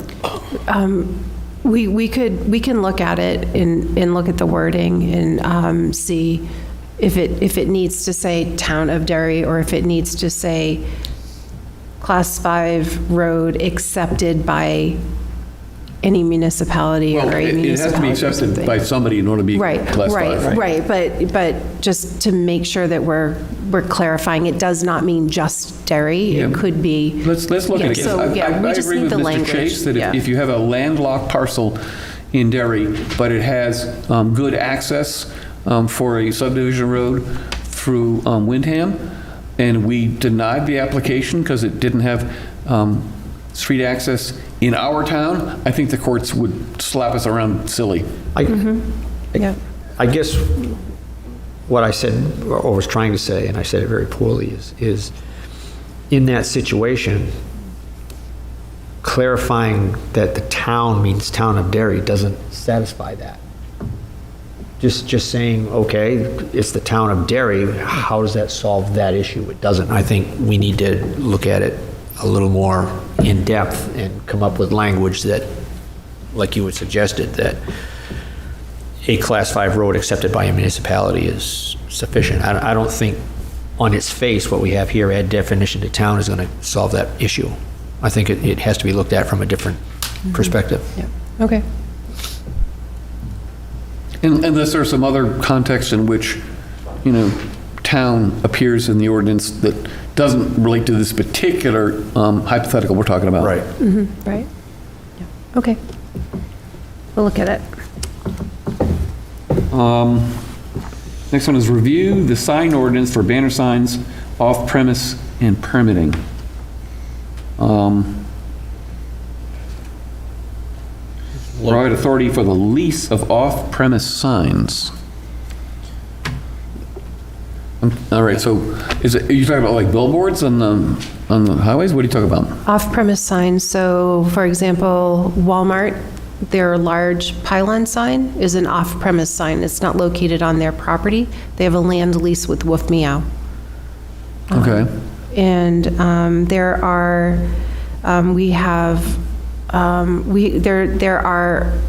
We can look at it and look at the wording and see if it needs to say Town of Derry or if it needs to say Class 5 road accepted by any municipality or Well, a it has to be municipality or accepted something. by somebody in order to be Right, Class 5. right, but just to make sure that we're clarifying, it does not mean just Derry. It Yeah. could be. Let's look Yeah, at it. so, yeah, we I just agree need with the Mr. language. Chase that Yeah. if you have a landlocked parcel in Derry, but it has good access for a subdivision road through Windham, and we denied the application because it didn't have street access in our town, I think the courts would slap us around silly. Yeah. I guess what I said, or was trying to say, and I said it very poorly, is in that situation, clarifying that the town means Town of Derry doesn't satisfy that. Just saying, okay, it's the Town of Derry, how does that solve that issue? It doesn't. I think we need to look at it a little more in depth and come up with language that, like you had suggested, that a Class 5 road accepted by a municipality is sufficient. I don't think on its face what we have here, add definition to town, is going to solve that issue. I think it has to be looked at from a different perspective. Yeah, okay. Unless there are some other contexts in which, town appears in the ordinance that doesn't relate to this particular hypothetical we're talking about. Right. Right? Yeah, okay. We'll look at it. Next one is review the sign ordinance for banner signs off-premise and permitting. provide authority for the lease of off-premise signs. All right, so are you talking about like billboards on the highways? What are you talking about? Off-premise signs, so for example, Walmart, their large pylon sign is an off-premise sign. It's not located on their property. They have a land lease with Woof Meow. Okay. And there are, there are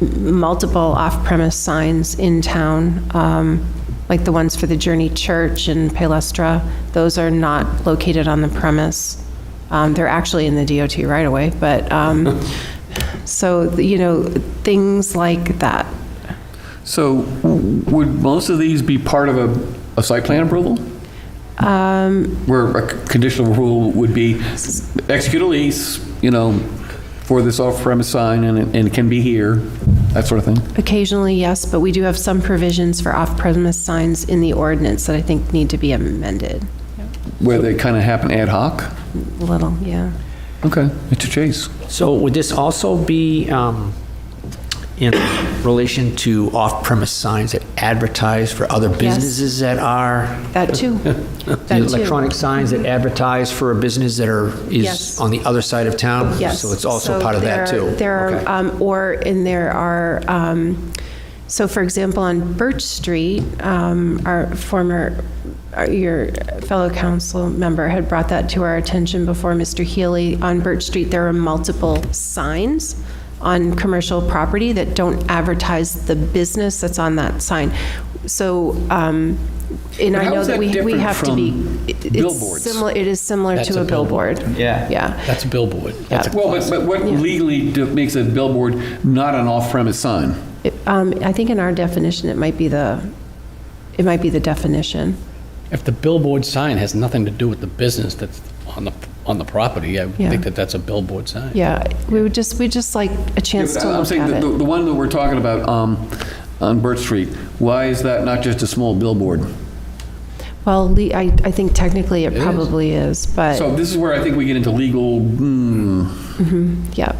multiple off-premise signs in town, like the ones for the Journey Church and Palestra. Those are not located on the premise. They're actually in the DOT right away, but, so, things like that. So would most of these be part of a site plan approval? Where a conditional rule would be execute a lease, for this off-premise sign and it can be here, that sort of thing? Occasionally, yes, but we do have some provisions for off-premise signs in the ordinance that I think need to be amended. Where they kind of happen ad hoc? A little, yeah. Okay, Mr. Chase. So would this also be in relation to off-premise signs that advertise for other businesses that are? That too. The That too. electronic signs that advertise for a business that Yes. is on the other side of town? Yes. So it's also So part of that too? There are, Okay. there are, so for example, on Birch Street, your fellow council member had brought that to our attention before, Mr. Healy. On Birch Street, there are multiple signs on commercial property that don't advertise the business that's on that sign. So, and But I how know is that that we different have to be. from It's billboards? similar. It is similar That's to a a billboard. Yeah. Yeah. That's a billboard. That's a Well, but what legally makes a billboard not an off-premise sign? I think in our definition, it might be the definition. If the billboard sign has nothing to do with the business that's on the property, I would Yeah. think that that's a billboard sign. Yeah, we just like a chance to I'm look saying at the it. one that we're talking about on Birch Street, why is that not just a small billboard? Well, I think technically it probably is, So but, this is where I think we get into legal, yeah.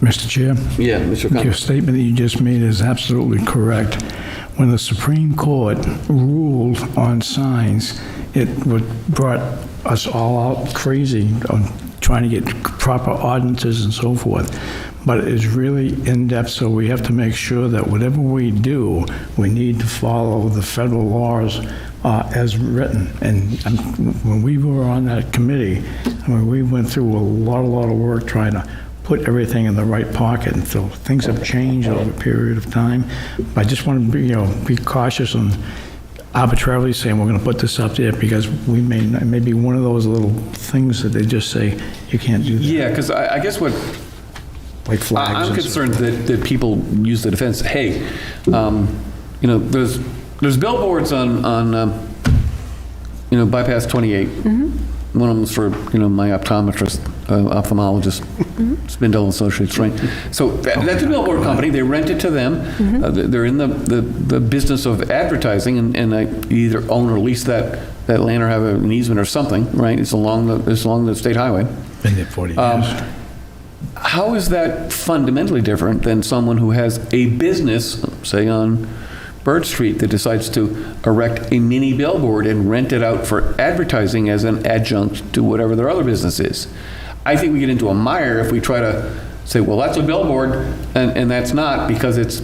Mr. Chair? yeah, Mr. Your Conlon. statement that you just made is absolutely correct. When the Supreme Court ruled on signs, brought us all out crazy on trying to get proper ordinances and so forth. But it is really in-depth, so we have to make sure that whatever we do, we need to follow the federal laws as written. And when we were on that committee, we went through a lot of work trying to put everything in the right pocket, and so things have changed over a period of time. But I just want to be cautious on arbitrarily saying we're going to put this up there because we may be one of those little things that they just say you can't do that, Yeah, because I guess what like flags. I'm and concerned that people use the defense, hey, there's billboards on bypass 28. One of them's for, my optometrist, ophthalmologist, Spindle and Associates, right? So that's a billboard company, they rent it to them. They're in the business of advertising, and I either own or lease that land or have an easement or something, right? It's along the state highway. Been there 40 years. How is that fundamentally different than someone who has a business, say on Birch Street, that decides to erect a mini billboard and rent it out for advertising as an adjunct to whatever their other business is? I think we get into a mire if we try to say, well, that's a billboard, and that's not, because it's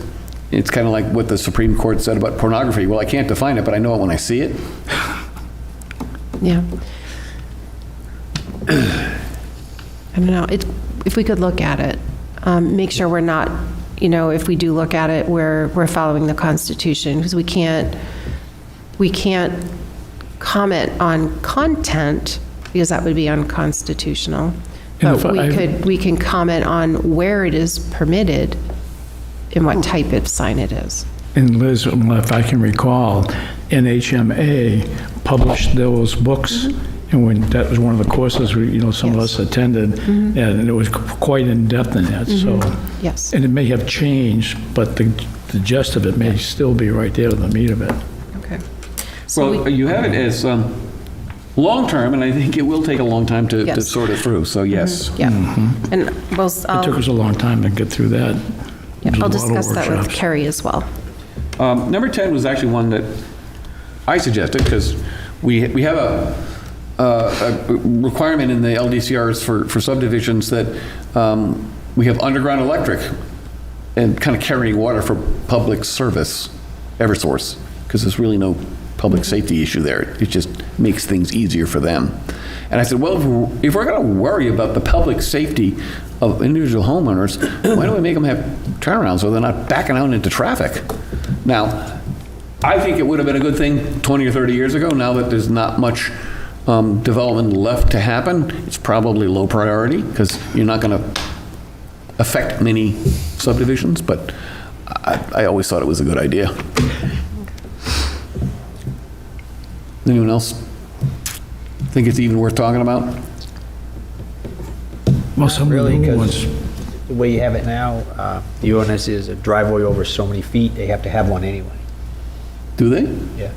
kind of like what the Supreme Court said about pornography. Well, I can't define it, but I know it when I see it. Yeah. I don't know, if we could look at it, make sure we're not, if we do look at it, we're following the Constitution, because we can't comment on content, because that would be unconstitutional. And But if we can comment on where it is permitted and what type of sign it is. And Liz, if I can recall, NHMA published those books, and when that was one of the courses some of us attended, and it was quite in-depth in that, so. Yes. And it may have changed, but the gist of it may still be right there to the meat of it. Okay. So Well, you have it as long-term, and I think it will take a long time to Yes. sort it through, so yes. Yeah. And well, It took us a long time to get through that. Yeah, There's a I'll lot of discuss that with workshops. Kerry as well. Number 10 was actually one that I suggested, because we have a requirement in the LDCRs for subdivisions that we have underground electric and kind of carrying water for public service, Eversource, because there's really no public safety issue there. It just makes things easier for them. And I said, well, if we're going to worry about the public safety of individual homeowners, why don't we make them have turnarounds so they're not backing out into traffic? Now, I think it would have been a good thing 20 or 30 years ago. Now that there's not much development left to happen, it's probably low priority because you're not going to affect many subdivisions, but I always thought it was a good idea. Anyone else think it's even worth talking about? Well, some of the Really, new because ones, the way you have it now, the ordinance is a driveway over so many feet, they have to have one anyway. Do they? Yeah.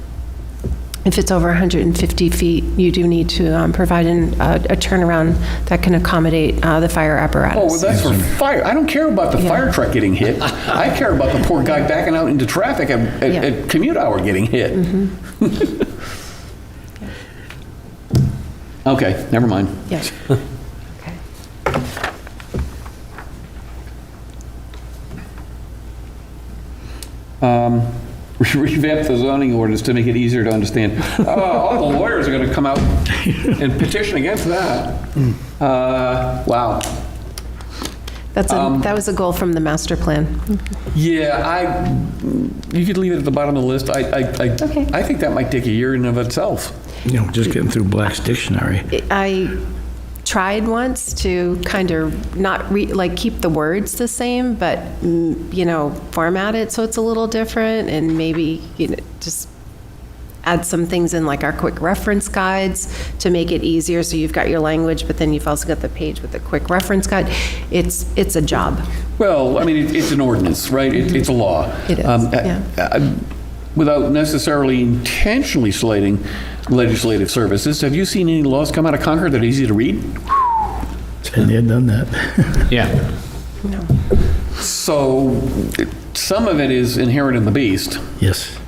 If it's over 150 feet, you do need to provide a turnaround that can accommodate the fire apparatus. Oh, well, that's for fire. I don't care about the fire truck getting hit. I care about the poor guy backing out into traffic at commute hour getting hit. Okay, never mind. Yeah. Okay. Revamp the zoning ordinance to make it easier to understand. All the lawyers are going to come out and petition against that. Wow. That was a goal from the master plan. Yeah, you could leave it at the bottom of the list. Okay. I think that might take a year in and of itself. just getting through Black's dictionary. I tried once to kind of not keep the words the same, but format it so it's a little different, and maybe just add some things in like our quick reference guides to make it easier. So you've got your language, but then you've also got the page with the quick reference guide. It's a job. Well, I mean, it's an ordinance, right? It's a law. It is, yeah. Without necessarily intentionally slighting legislative services, have you seen any laws come out of Concord that are easy to read? And they had done that. Yeah. No. So some of it is inherent in the beast. Yes.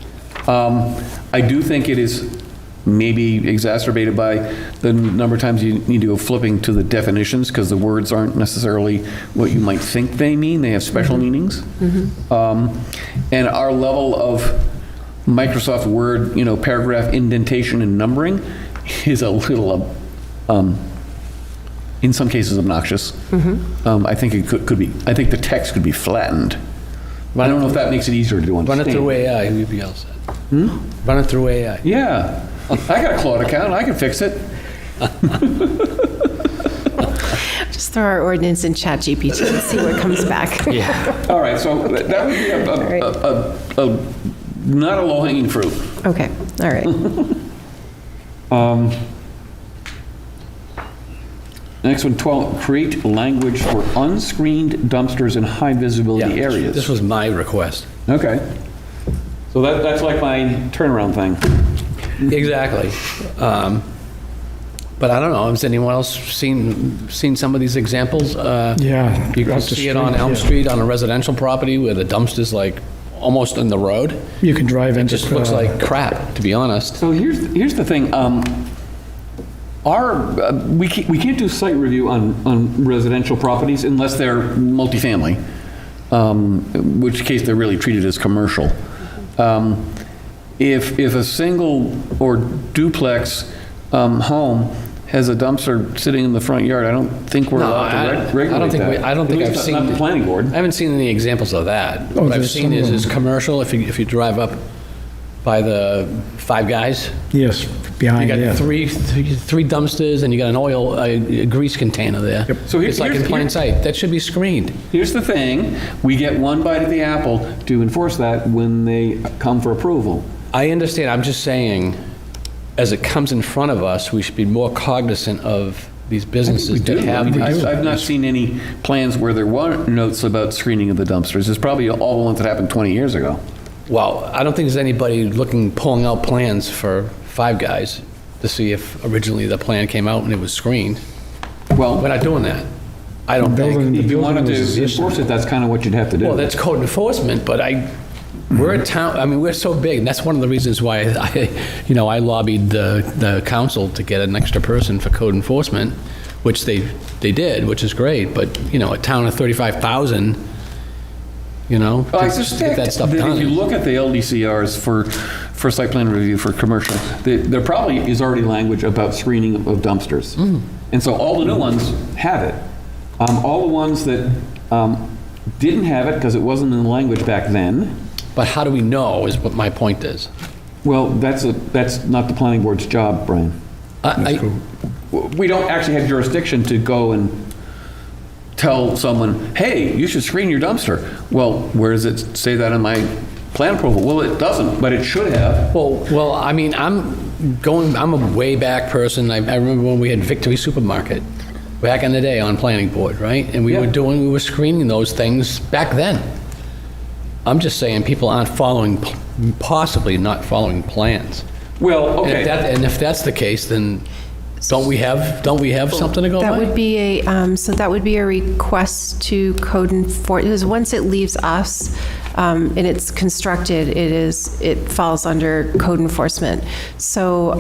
I do think it is maybe exacerbated by the number of times you need to go flipping to the definitions because the words aren't necessarily what you might think they mean. They have special meanings. And our level of Microsoft Word, paragraph indentation and numbering is a little, in some cases, obnoxious. I think it could be. I think the text could be flattened. I don't know if that makes it easier to understand. Run it through AI, we'd be all set. Run it through AI. Yeah, I got a Claude account. I can fix it. Just throw our ordinance in ChatGPT and see what comes back. Yeah. All right, so that would be a not a low-hanging fruit. Okay, all right. Next one, 12, create language for unscreened dumpsters in high-visibility Yeah, areas. This was my request. Okay. So that's like my turnaround thing. Exactly. But I don't know, has anyone else seen some of these examples? Yeah. You can up the see it on street, Elm yeah. Street on a residential property where the dumpster's like almost in the road. You can drive It into. just looks like crap, to be honest. So here's the thing. We can't do site review on residential properties unless they're multifamily, in which case they're really treated as commercial. If a single or duplex home has a dumpster sitting in the front yard, I don't think we're No, allowed to regulate I don't think that. I don't think At I've least seen. not the planning board. I haven't seen any examples of that. What I've there's seen some is of them. commercial, if you drive up by the Five Guys, Yes, you behind got there. three dumpsters and you got a grease container there. So It's like in plain sight. That should be screened. Here's the thing, we get one bite of the apple to enforce that when they come for approval. I understand, I'm just saying, as it comes in front of us, we should be more cognizant of these businesses that have these. I've not seen any plans where there were notes about screening of the dumpsters. It's probably all the ones that happened 20 years ago. Well, I don't think there's anybody pulling out plans for Five Guys to see if originally the plan came out and it was screened. Well, We're not doing that. I don't think. If you wanted to enforce it, that's kind of what you'd have to do. Well, that's code enforcement, but we're a town, I mean, we're so big, and that's one of the reasons why I lobbied the council to get an extra person for code enforcement, which they did, which is great, but, a town of 35,000, I to get suspect that stuff that if you done. look at the LDCRs for site plan review for commercial, there probably is already language about screening of dumpsters. And so all the new ones have it. All the ones that didn't have it because it wasn't in the language back then, But how do we know, is what my point is. well, that's not the planning board's job, Brian. We don't actually have jurisdiction to go and tell someone, hey, you should screen your dumpster. Well, where does it say that in my plan approval? Well, it doesn't, but it should have. Well, I mean, I'm a way back person. I remember when we had Victory Supermarket back in the day on planning board, right? And we were screening those things back then. I'm just saying people aren't possibly not following plans. Well, And okay. if that's the case, then don't we have something to go by? That would be that would be a request to code enforcement, because once it leaves us, and it's constructed, it falls under code enforcement. So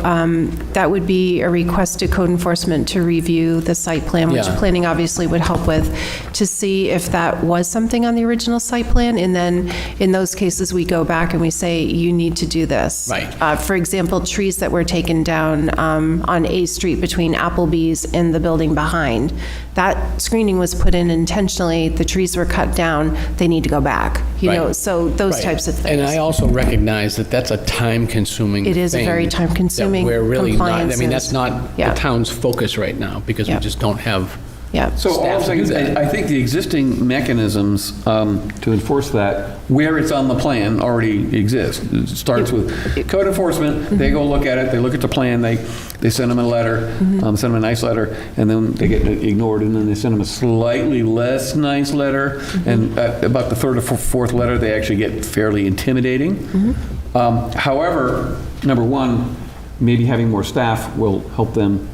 that would be a request to code enforcement to review the site plan, which Yeah. planning obviously would help with, to see if that was something on the original site plan, and then in those cases, we go back and we say, you need to do this. Right. For example, trees that were taken down on A Street between Applebee's and the building behind, that screening was put in intentionally, the trees were cut down, they need to go back, Right. so those Right. types of things. And I also recognize that that's a time-consuming thing. It is a very time-consuming that we're really not, I mean, that's compliances. not the Yeah. town's focus right now, because we Yeah. just don't have, Yeah. So all I'm staff saying do is, that. I think the existing mechanisms to enforce that, where it's on the plan, already exist. It starts with code enforcement, they go look at it, they look at the plan, they send them a letter, send them a nice letter, and then they get ignored, and then they send them a slightly less nice letter, and about the third or fourth letter, they actually get fairly intimidating. However, number one, maybe having more staff will help them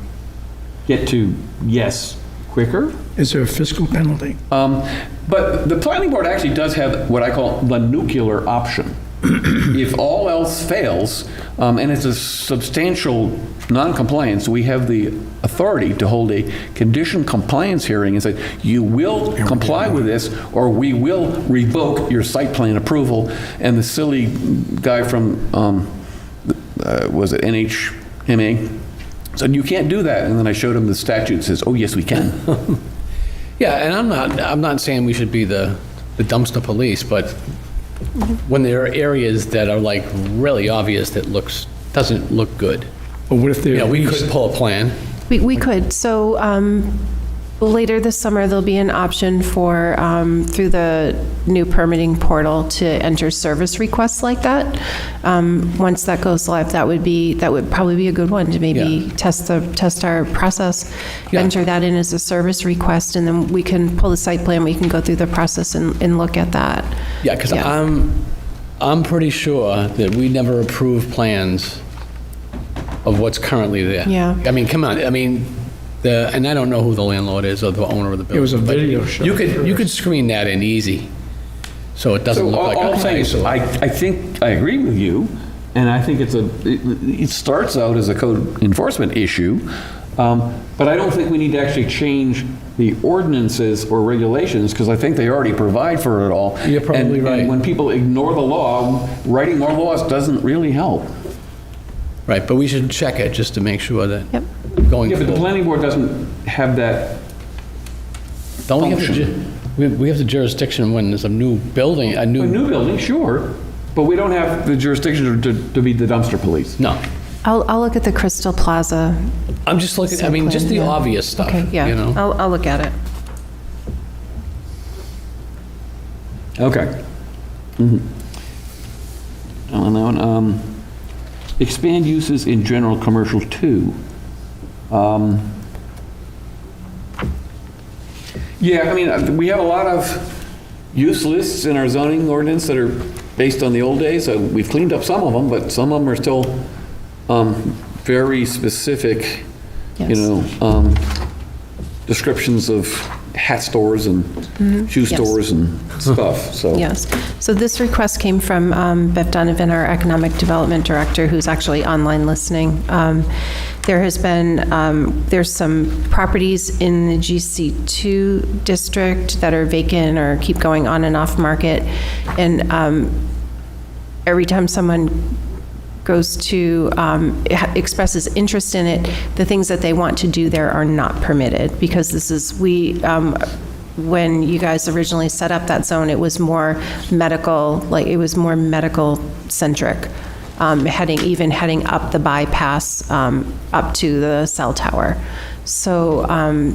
get to yes quicker. Is there a fiscal penalty? But the planning board actually does have what I call the nuclear option. If all else fails, and it's a substantial non-compliance, we have the authority to hold a condition compliance hearing and say, you will comply with this, or we will revoke your site plan approval. And the silly guy from, was it NHMA? Said, you can't do that. And then I showed him the statute, says, oh, yes, we can. yeah, and I'm not saying we should be the dumpster police, but when there are areas that are like really obvious that doesn't look good, Or what if they're... we could pull a plan. We could. So later this summer, there'll be an option for, through the new permitting portal, to enter service requests like that. Once that goes live, that would probably be a good one to maybe Yeah. test our process, Yeah. enter that in as a service request, and then we can pull the site plan, we can go through the process and look at that. Yeah, because Yeah. I'm pretty sure that we never approved plans of what's currently there. Yeah. I mean, come on, I mean, and I don't know who the landlord is or the owner of the building. It was a but video show. You could screen that in easy, so it doesn't So look like all a I'm saying is, eyesore. I think, I agree with you, and I think it starts out as a code enforcement issue, but I don't think we need to actually change the ordinances or regulations, because I think they already provide for it all. You're probably right. And when people ignore the law, writing more laws doesn't really help. Right, but we should check it just to make sure that Yep. going Yeah, but the forward. planning board doesn't have that. Don't we have the, function. we have the jurisdiction when there's a new building, a A new, new building, sure, but we don't have the jurisdiction to be the dumpster police. no. I'll look at the Crystal Plaza. I'm just looking, I mean, site just the plan, yeah. obvious stuff, Okay, yeah, you know? I'll look at it. Okay. Now, expand uses in general commercial 2. Yeah, I mean, we have a lot of use lists in our zoning ordinance that are based on the old days. So we've cleaned up some of them, but some of them are still very specific, Yes. descriptions of hat stores and shoe yes. stores and stuff, so. Yes. So this request came from Bev Donovan, our Economic Development Director, who's actually online listening. There has been, there's some properties in the GC2 district that are vacant or keep going on and off market. And every time someone goes to, expresses interest in it, the things that they want to do there are not permitted, because this is, when you guys originally set up that zone, it was more medical, like, it was more medical centric, heading up the bypass, up to the cell tower. So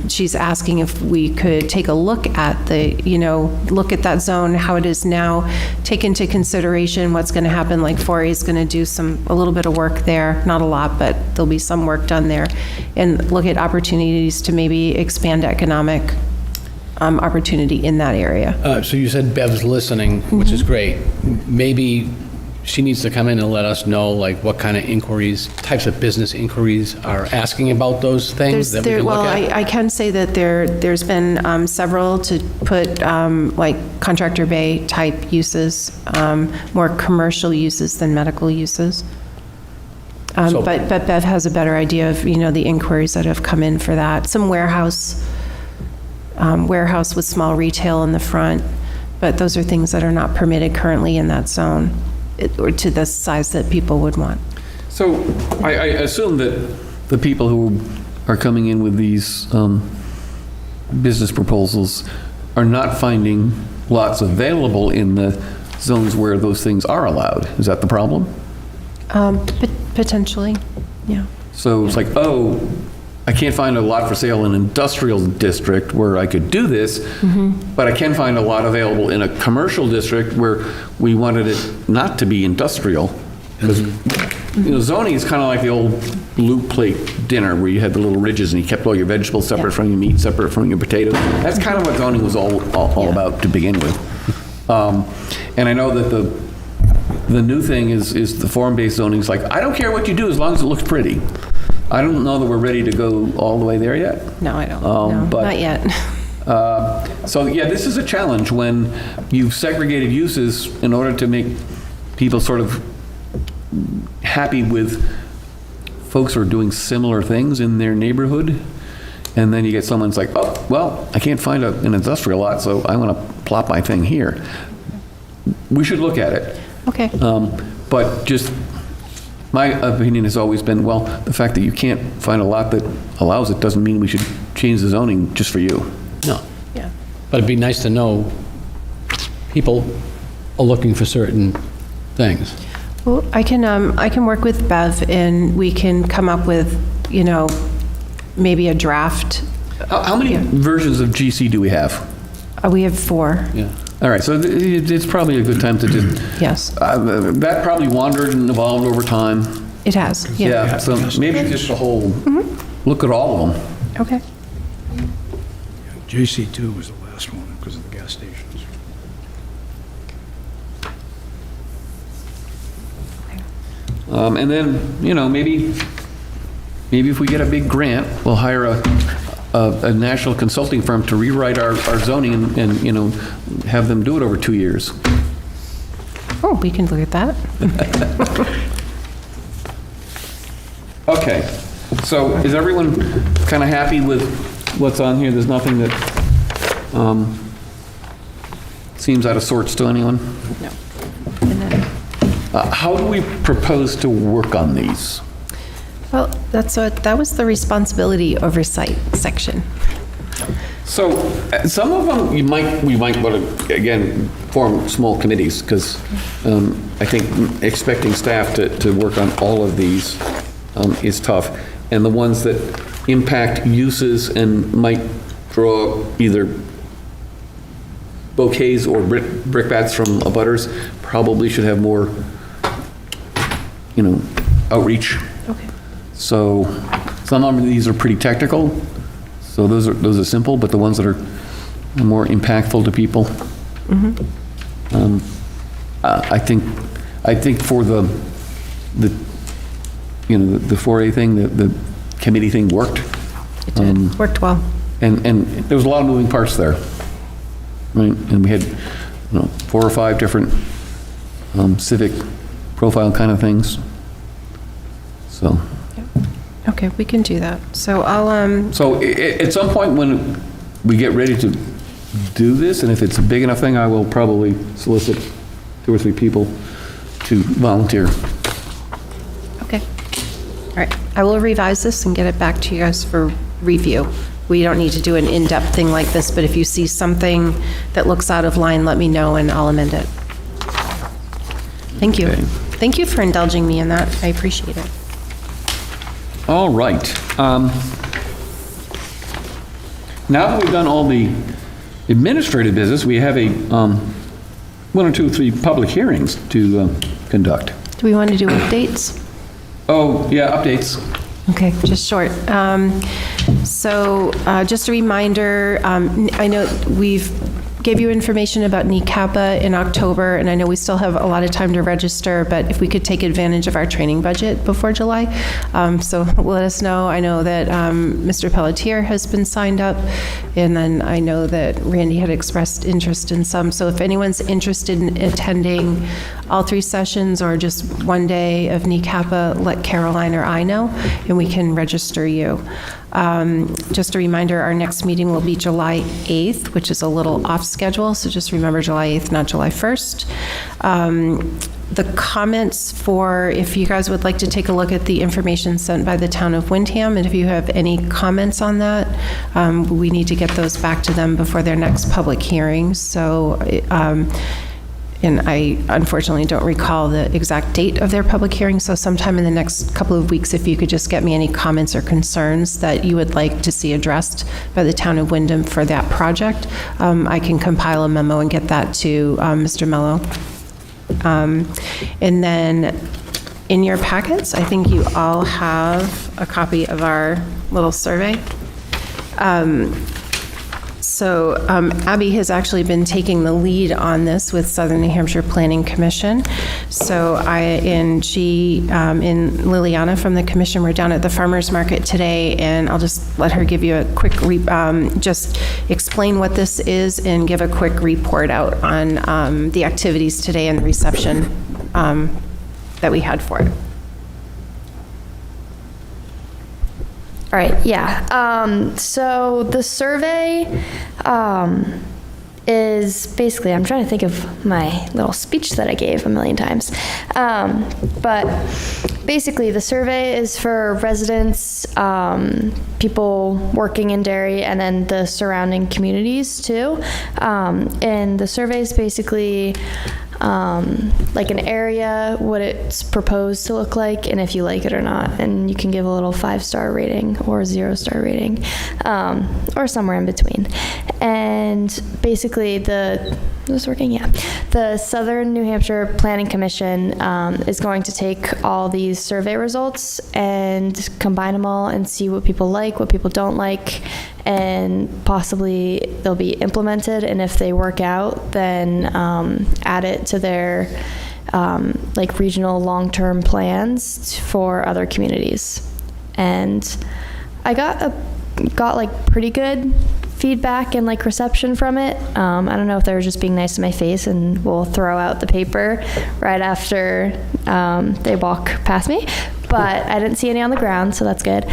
she's asking if we could take a look at look at that zone, how it is now, take into consideration what's going to happen, like Forey is going to do a little bit of work there, not a lot, but there'll be some work done there, and look at opportunities to maybe expand economic opportunity in that area. So you said Bev's listening, which is great. Maybe she needs to come in and let us know, like, what kind of inquiries, types of business inquiries are asking about those things that we can look Well, at? I can say that there's been several to put, like, contractor bay type uses, more commercial uses than medical uses. So- But Bev has a better idea of, the inquiries that have come in for that. Some warehouse with small retail in the front, but those are things that are not permitted currently in that zone, or to the size that people would want. So I assume that the people who are coming in with these business proposals are not finding lots available in the zones where those things are allowed. Is that the problem? Potentially, yeah. So it's like, oh, I can't find a lot for sale in an industrial district where I could do this, but I can find a lot available in a commercial district where we wanted it not to be industrial. Because, zoning is kind of like the old blue plate dinner where you had the little ridges and you kept all your vegetables separate from your meat, separate from your potatoes. That's kind of what zoning was all about to begin with. And I know that the new thing is the form-based zoning is like, I don't care what you do as long as it looks pretty. I don't know that we're ready to go all the way there yet. No, I don't, no, but- not yet. So yeah, this is a challenge when you've segregated uses in order to make people sort of happy with folks who are doing similar things in their neighborhood. And then you get someone's like, oh, well, I can't find an industrial lot, so I'm going to plop my thing here. We should look at it. Okay. But just, my opinion has always been, well, the fact that you can't find a lot that allows it doesn't mean we should change the zoning just for you. No. Yeah. But it'd be nice to know people are looking for certain things. Well, I can work with Bev, and we can come up with, maybe a draft. How many versions of GC do we have? We have 4. Yeah. All right, so it's probably a good time to just, Yes, that probably wandered and evolved over time. it has. Yeah, so maybe just a whole, look at all of them. Okay. JC2 was the last one because of the gas stations. And then, maybe if we get a big grant, we'll hire a national consulting firm to rewrite our zoning and, have them do it over 2 years. Oh, we can look at that. Okay, so is everyone kind of happy with what's on here? There's nothing that seems out of sorts to anyone? No. And then, How do we propose to work on these? well, that was the responsibility oversight section. So some of them, we might want to, again, form small committees, because I think expecting staff to work on all of these is tough. And the ones that impact uses and might draw either bouquets or brickbats from abutters probably should have more, outreach. Okay. So some of these are pretty technical, so those are simple, but the ones that are more impactful to people, I think for the 4A thing, the committee thing worked. It did. Worked well. And there was a lot of moving parts there, right? And we had, 4 or 5 different civic profile kind of things. So, Okay, we can do that. So I'll, so at some point when we get ready to do this, and if it's a big enough thing, I will probably solicit 2 or 3 people to volunteer. okay. All right, I will revise this and get it back to you guys for review. We don't need to do an in-depth thing like this, but if you see something that looks out of line, let me know and I'll amend it. Thank you. Okay. Thank you for indulging me in that. I appreciate it. All right. Now that we've done all the administrative business, we have a 1 or 2 or 3 public hearings to conduct. Do we want to do updates? Oh, yeah, updates. Okay, just short. So just a reminder, I know we've gave you information about NECAPA in October, and I know we still have a lot of time to register, but if we could take advantage of our training budget before July, so let us know. I know that Mr. Pelletier has been signed up, and then I know that Randy had expressed interest in some. So if anyone's interested in attending all 3 sessions or just one day of NECAPA, let Caroline or I know, and we can register you. Just a reminder, our next meeting will be July 8th, which is a little off schedule, so just remember July 8th, not July 1st. The comments for, if you guys would like to take a look at the information sent by the town of Windham, and if you have any comments on that, we need to get those back to them before their next public hearing. So, and I unfortunately don't recall the exact date of their public hearing, so sometime in the next couple of weeks, if you could just get me any comments or concerns that you would like to see addressed by the town of Windham for that project, I can compile a memo and get that to Mr. Mello. And then in your packets, I think you all have a copy of our little survey. So Abby has actually been taking the lead on this with Southern New Hampshire Planning Commission. So she and Liliana from the commission were down at the farmer's market today, and I'll just let her give you a quick, just explain what this is and give a quick report out on the activities today and the reception that we had for it. All right, yeah. So the survey is basically, I'm trying to think of my little speech that I gave a million times. But basically, the survey is for residents, people working in Derry, and then the surrounding communities too. And the survey is basically like an area, what it's proposed to look like, and if you like it or not. And you can give a little 5-star rating or 0-star rating, or somewhere in between. And basically the Southern New Hampshire Planning Commission is going to take all these survey results and combine them all and see what people like, what people don't like, and possibly they'll be implemented, and if they work out, then add it to their like regional long-term plans for other communities. And I got like pretty good feedback and like reception from it. I don't know if they were just being nice to my face and will throw out the paper right after they walk past me, but I didn't see any on the ground, so that's good.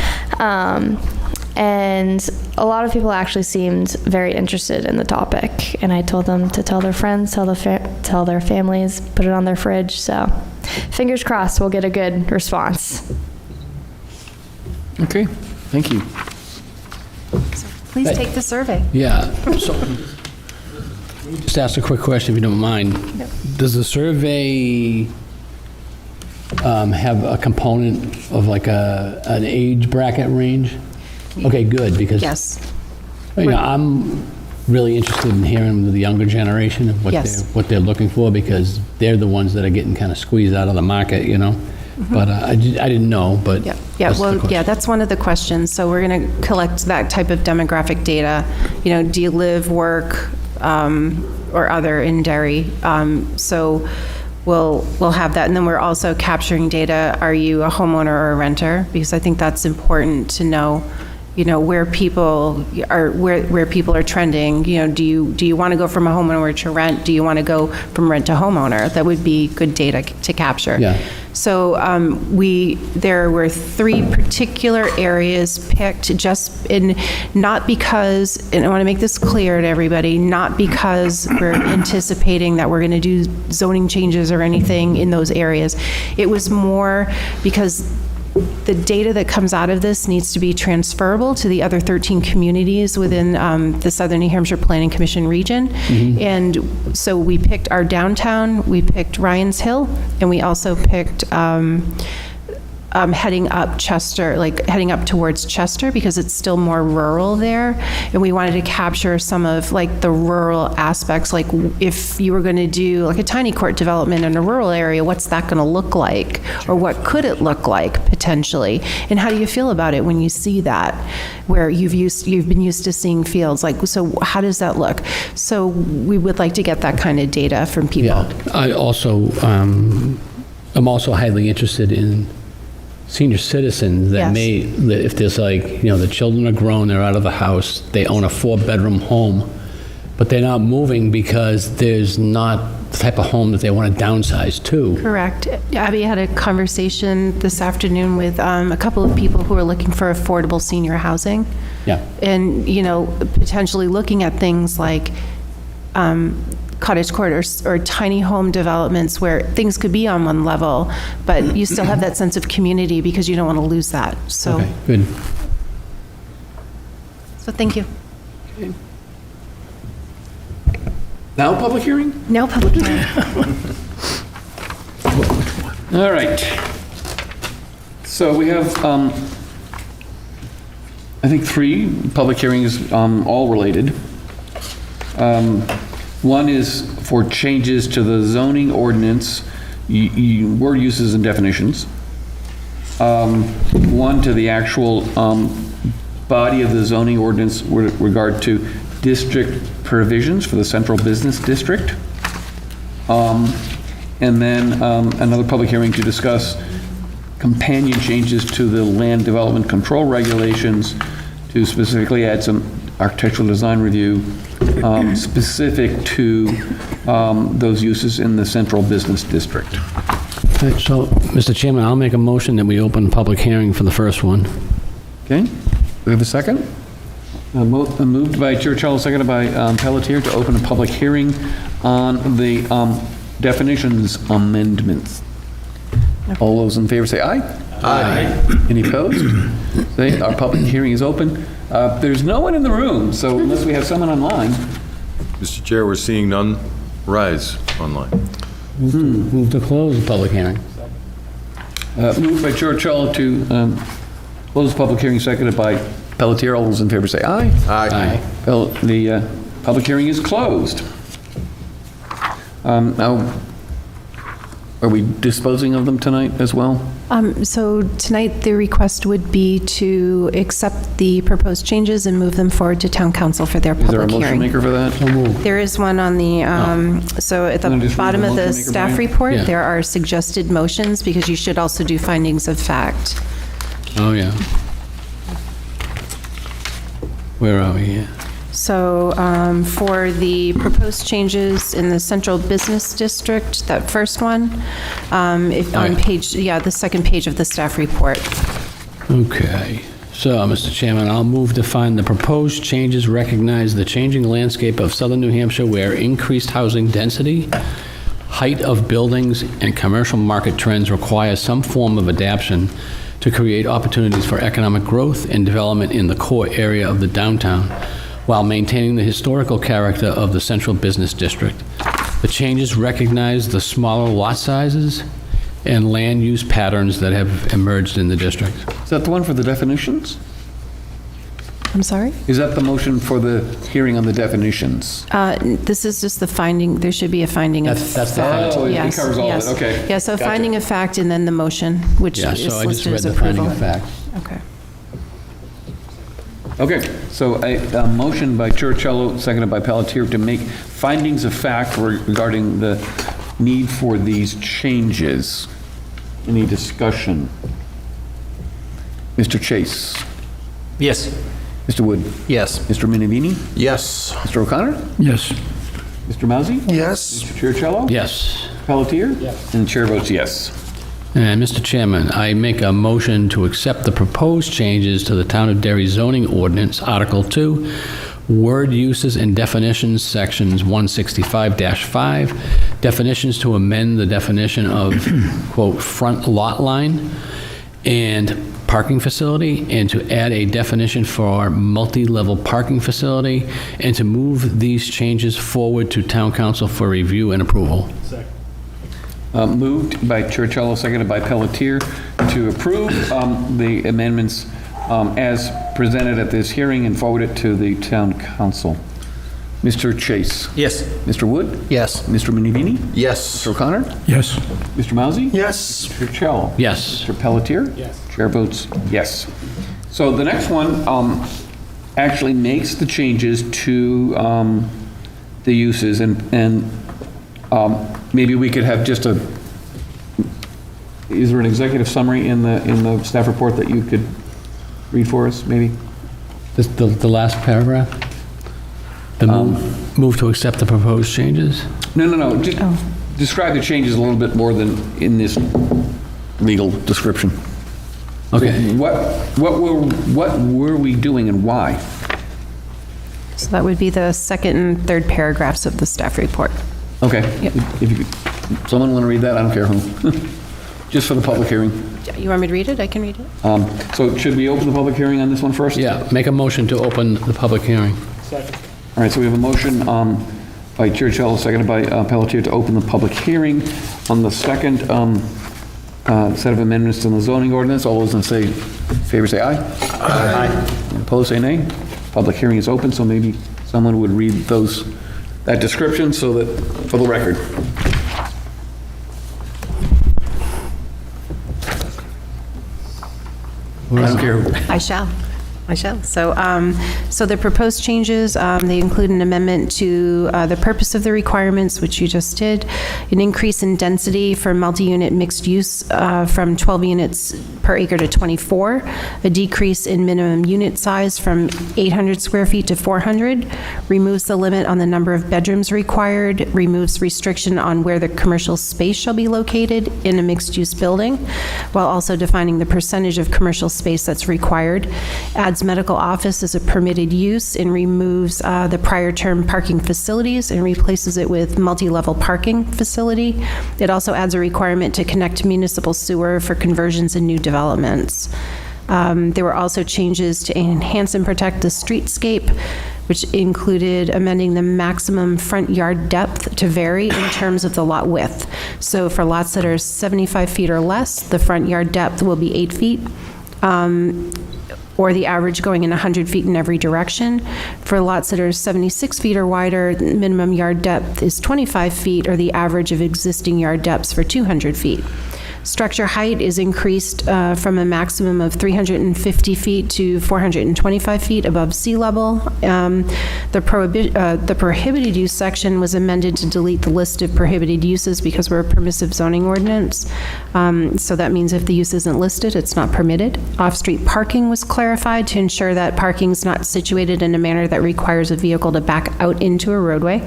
And a lot of people actually seemed very interested in the topic, and I told them to tell their friends, tell their families, put it on their fridge. So fingers crossed we'll get a good response. Okay, thank you. Please take the survey. Yeah, so, just ask a quick question, if you don't mind. Yep. Does the survey have a component of like an age bracket range? Okay, good, because Yes. I'm really interested in hearing the younger generation of Yes. what they're looking for, because they're the ones that are getting kind of squeezed out of the market, you know? But I didn't know, but Yeah, that's the well, question. yeah, that's one of the questions. So we're going to collect that type of demographic data. You know, do you live, work, or other in Derry? So we'll have that. And then we're also capturing data. Are you a homeowner or a renter? Because I think that's important to know. where people are trending. Do you want to go from a homeowner to rent? Do you want to go from rent to homeowner? That would be good data to capture. Yeah. So there were 3 particular areas picked not because, and I want to make this clear to everybody, not because we're anticipating that we're going to do zoning changes or anything in those areas. It was more because the data that comes out of this needs to be transferable to the other 13 communities within the Southern New Hampshire Planning Commission region. And so we picked our downtown, we picked Ryan's Hill, and we also picked heading up Chester, like heading up towards Chester, because it's still more rural there. And we wanted to capture some of like the rural aspects, like if you were going to do like a tiny court development in a rural area, what's that going to look like? Or what could it look like potentially? And how do you feel about it when you see that, where you've been used to seeing fields? Like, so how does that look? So we would like to get that kind of data from people. Yeah. I'm also highly interested in senior citizens that Yes. if there's the children are grown, they're out of the house, they own a 4-bedroom home, but they're not moving because there's not the type of home that they want to downsize to. Correct. Abby had a conversation this afternoon with a couple of people who are looking for affordable senior housing. Yeah. And, potentially looking at things like cottage court or tiny home developments where things could be on one level, but you still have that sense of community because you don't want to lose that. So, Okay, good. so thank you. Now public hearing? No public hearing. All right. So we have, I think 3 public hearings, all related. One is for changes to the zoning ordinance, word uses and definitions. One to the actual body of the zoning ordinance with regard to district provisions for the central business district. And then another public hearing to discuss companion changes to the land development control regulations to specifically add some architectural design review specific to those uses in the central business district. Okay, so, Mr. Chairman, I'll make a motion that we open public hearing for the first one. Okay, we have a second? Moved by Churchill, seconded by Pelletier to open a public hearing on the definitions amendments. All those in favor say aye. Aye. Any opposed? Say, our public hearing is open. There's no one in the room, so unless we have someone online. Mr. Chair, we're seeing none rise online. Move to close the public hearing. Moved by Churchill to close the public hearing, seconded by Pelletier. All those in favor say aye. Aye. The public hearing is closed. Now, are we disposing of them tonight as well? So tonight, the request would be to accept the proposed changes and move them forward to town council for their Is there a public motion hearing. maker for that? There is one on the, so at Wanna the just read bottom the of the motion maker, staff Brian? report, Yeah. there are suggested motions, because you should also do findings of fact. Oh, yeah. Where are we here? So for the proposed changes in the central business district, that first one, on page, the second page of the staff report. Okay. So, Mr. Chairman, I'll move to find the proposed changes recognize the changing landscape of southern New Hampshire where increased housing density, height of buildings, and commercial market trends require some form of adaptation to create opportunities for economic growth and development in the core area of the downtown, while maintaining the historical character of the central business district. The changes recognize the smaller lot sizes and land use patterns that have emerged in the district. Is that the one for the definitions? I'm sorry? Is that the motion for the hearing on the definitions? This is just the finding, there should be a finding of. That's the fact. Oh, it Yes, covers all of yes. it, okay. Yeah, so Gotcha. finding of fact and then the motion, which Yeah, is so I just listed read as the finding approval. of fact. Okay. Okay, so a motion by Churchill, seconded by Pelletier, to make findings of fact regarding the need for these changes. Any discussion? Mr. Chase? Yes. Mr. Wood? Yes. Mr. Minivini? Yes. Mr. O'Connor? Yes. Mr. Mauzy? Yes. Mr. Chercello? Yes. Pelletier? Yes. And the chair votes yes. And Mr. Chairman, I make a motion to accept the proposed changes to the Town of Derry zoning ordinance, Article 2, word uses and definitions, sections 165-5, definitions to amend the definition of, quote, front lot line and parking facility, and to add a definition for multi-level parking facility, and to move these changes forward to Town Council for review and approval. Moved by Chercello, seconded by Pelletier, to approve the amendments as presented at this hearing and forward it to the town council. Mr. Chase? Yes. Mr. Wood? Yes. Mr. Minivini? Yes. Mr. O'Connor? Yes. Mr. Mauzy? Yes. Mr. Chercello? Yes. Mr. Pelletier? Yes. Chair votes yes. So the next one actually makes the changes to the uses, and maybe we could have just a, is there an executive summary in the staff report that you could read for us, maybe? The last paragraph? The move to accept the proposed changes? No, just describe the changes a little bit more than in this legal description. Okay. What were we doing and why? So that would be the second and third paragraphs of the staff report. Okay. Yep. If you could, someone want to read that? I don't care who. Just for the public hearing. You want me to read it? I can read it. So should we open the public hearing on this one first? Yeah, make a motion to open the public hearing. All right, so we have a motion by Chercello, seconded by Pelletier, to open the public hearing on the second set of amendments to the zoning ordinance. All those in favor say aye. Aye. And opposed say nay. Public hearing is open, so maybe someone would read that description so that, for the record. I don't care who. I shall. So, so the proposed changes, they include an amendment to the purpose of the requirements, which you just did, an increase in density for multi-unit mixed use from 12 units per acre to 24, a decrease in minimum unit size from 800 square feet to 400, removes the limit on the number of bedrooms required, removes restriction on where the commercial space shall be located in a mixed-use building, while also defining the percentage of commercial space that's required, adds medical office as a permitted use, and removes the prior term parking facilities and replaces it with multi-level parking facility. It also adds a requirement to connect municipal sewer for conversions and new developments. There were also changes to enhance and protect the streetscape, which included amending the maximum front yard depth to vary in terms of the lot width. So for lots that are 75 feet or less, the front yard depth will be 8 feet. Or the average going in 100 feet in every direction. For lots that are 76 feet or wider, minimum yard depth is 25 feet, or the average of existing yard depths for 200 feet. Structure height is increased from a maximum of 350 feet to 425 feet above sea level. The prohibited use section was amended to delete the list of prohibited uses because we're a permissive zoning ordinance. So that means if the use isn't listed, it's not permitted. Off-street parking was clarified to ensure that parking is not situated in a manner that requires a vehicle to back out into a roadway.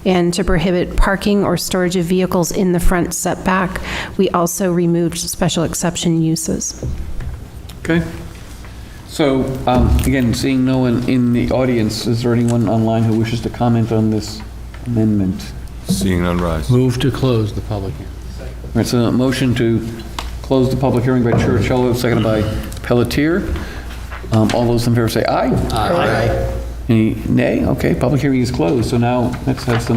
And to prohibit parking or storage of vehicles in the front setback, we also removed special exception uses. Okay. So, again, seeing no one in the audience, is there anyone online who wishes to comment on this amendment? Seeing none, rise. Move to close the public hearing. All right, so a motion to close the public hearing by Chercello, seconded by Pelletier. All those in favor say aye. Aye. Any nay? Okay, public hearing is closed. So now let's have some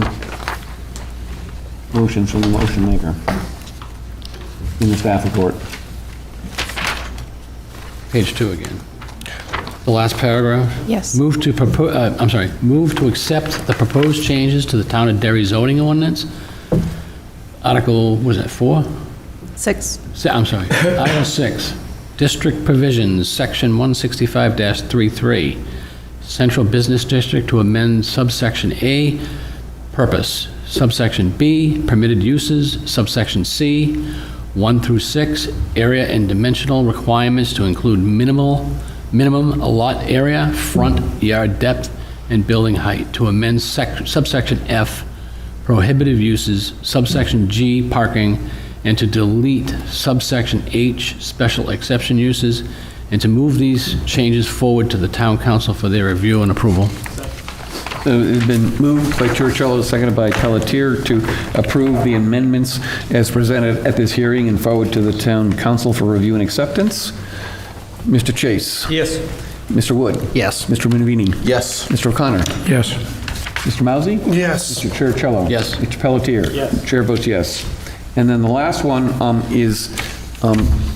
motions from the motion maker in the staff report. Page 2 again. The last paragraph? Yes. Move to accept the proposed changes to the Town of Derry zoning ordinance. Article, was that 4? 6. I'm sorry, Article 6, District Provisions, Section 165-33, Central Business District to amend subsection A, Purpose, subsection B, Permitted Uses, subsection C, 1 through 6, Area and Dimensional Requirements to include minimum lot area, front yard depth, and building height, to amend subsection F, prohibitive uses, subsection G, parking, and to delete subsection H, special exception uses, and to move these changes forward to the town council for their review and approval. So it's been moved by Churchill, seconded by Pelletier, to approve the amendments as presented at this hearing and forward to the town council for review and acceptance. Mr. Chase? Yes. Mr. Wood? Yes. Mr. Minovini? Yes. Mr. O'Connor? Yes. Mr. Mousy? Yes. Mr. Churchill? Yes. Mr. Pelletier? Yes. Chair votes yes. And then the last one is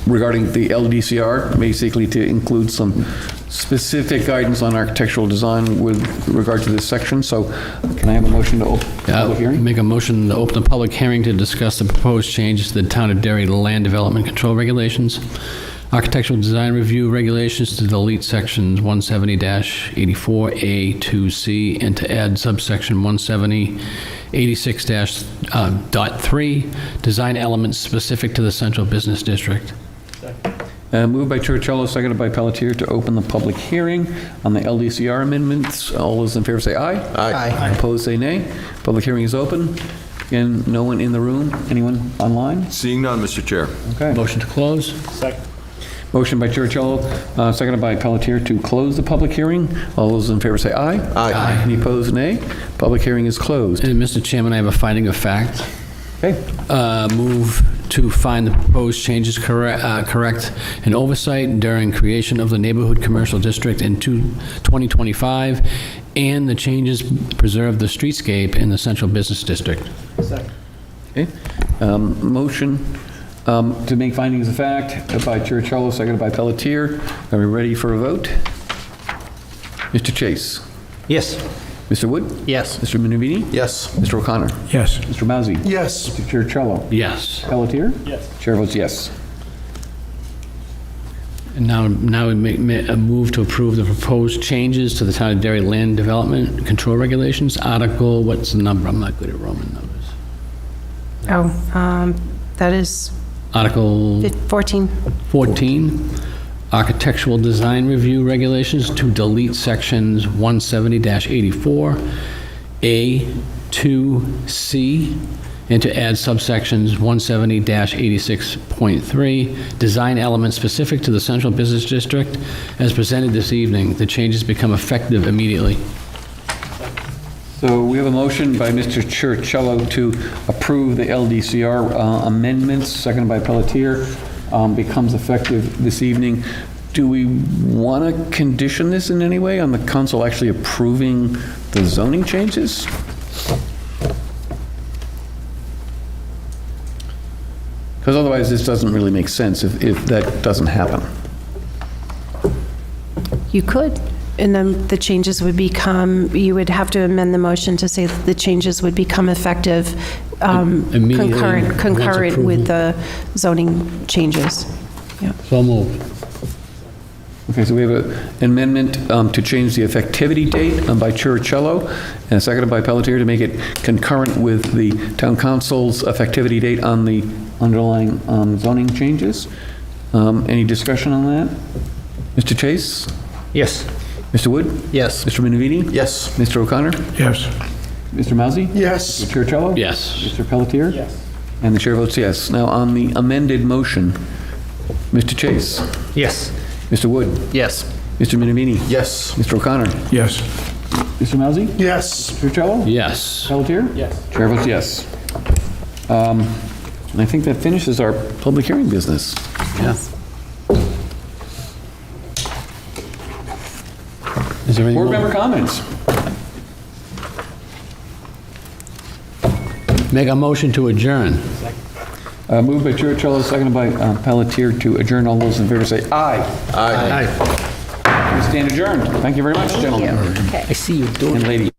regarding the LDCR, basically to include some specific guidance on architectural design with regard to this section. So can I have a motion to open the public hearing? Make a motion to open the public hearing to discuss the proposed changes to the Town of Derry Land Development Control Regulations, architectural design review regulations to delete sections 170-84A to C and to add subsection 170-86-.3, design elements specific to the central business district. Moved by Churchill, seconded by Pelletier, to open the public hearing on the LDCR amendments. All those in favor say aye. Aye. Opposed, say nay. Public hearing is open. Again, no one in the room? Anyone online? Seeing none, Mr. Chair. Okay. Motion to close? Motion by Churchill, seconded by Pelletier, to close the public hearing. All those in favor say aye. Aye. Any opposed, nay. Public hearing is closed. And Mr. Chairman, I have a finding of fact. Okay. Move to find the proposed changes correct and oversight during creation of the neighborhood commercial district in 2025, and the changes preserve the streetscape in the central business district. Okay. Motion to make findings of fact by Churchill, seconded by Pelletier. Are we ready for a vote? Mr. Chase? Yes. Mr. Wood? Yes. Mr. Minovini? Yes. Mr. O'Connor? Yes. Mr. Mousy? Yes. Mr. Churchill? Yes. Pelletier? Yes. Chair votes yes. And now we make a move to approve the proposed changes to the Town of Derry Land Development Control Regulations. Article, what's the number? I'm not good at Roman numbers. That is Article 14. 14, Architectural Design Review Regulations, to delete sections 170-84, A, 2, C, and to add subsections 170-86.3, design elements specific to the central business district, as presented this evening. The changes become effective immediately. So we have a motion by Mr. Churchill to approve the LDCR amendments, seconded by Pelletier, becomes effective this evening. Do we want to condition this in any way on the council actually approving the zoning changes? Because otherwise, this doesn't really make sense if that doesn't happen. You could, and then the changes would become, you would have to amend the motion to say that the changes would become effective Immediately, once concurrent with approval. the zoning changes. Yeah. So moved. Okay, so we have an amendment to change the effectivity date by Churchill, and seconded by Pelletier to make it concurrent with the town council's effectivity date on the underlying zoning changes. Any discussion on that? Mr. Chase? Yes. Mr. Wood? Yes. Mr. Minovini? Yes. Mr. O'Connor? Yes. Mr. Mousy? Yes. Mr. Churchill? Yes. Mr. Pelletier? Yes. And the chair votes yes. Now, on the amended motion, Mr. Chase? Yes. Mr. Wood? Yes. Mr. Minovini? Yes. Mr. O'Connor? Yes. Mr. Mousy? Yes. Mr. Churchill? Yes. Pelletier? Yes. Chair votes yes. And I think that finishes our public hearing business. Yes. Is there any Board more? member comments? Make a motion to adjourn. Moved by Churchill, seconded by Pelletier to adjourn. All those in favor say aye. Aye. We stand adjourned. Thank you very much, gentlemen I see you doing and ladies.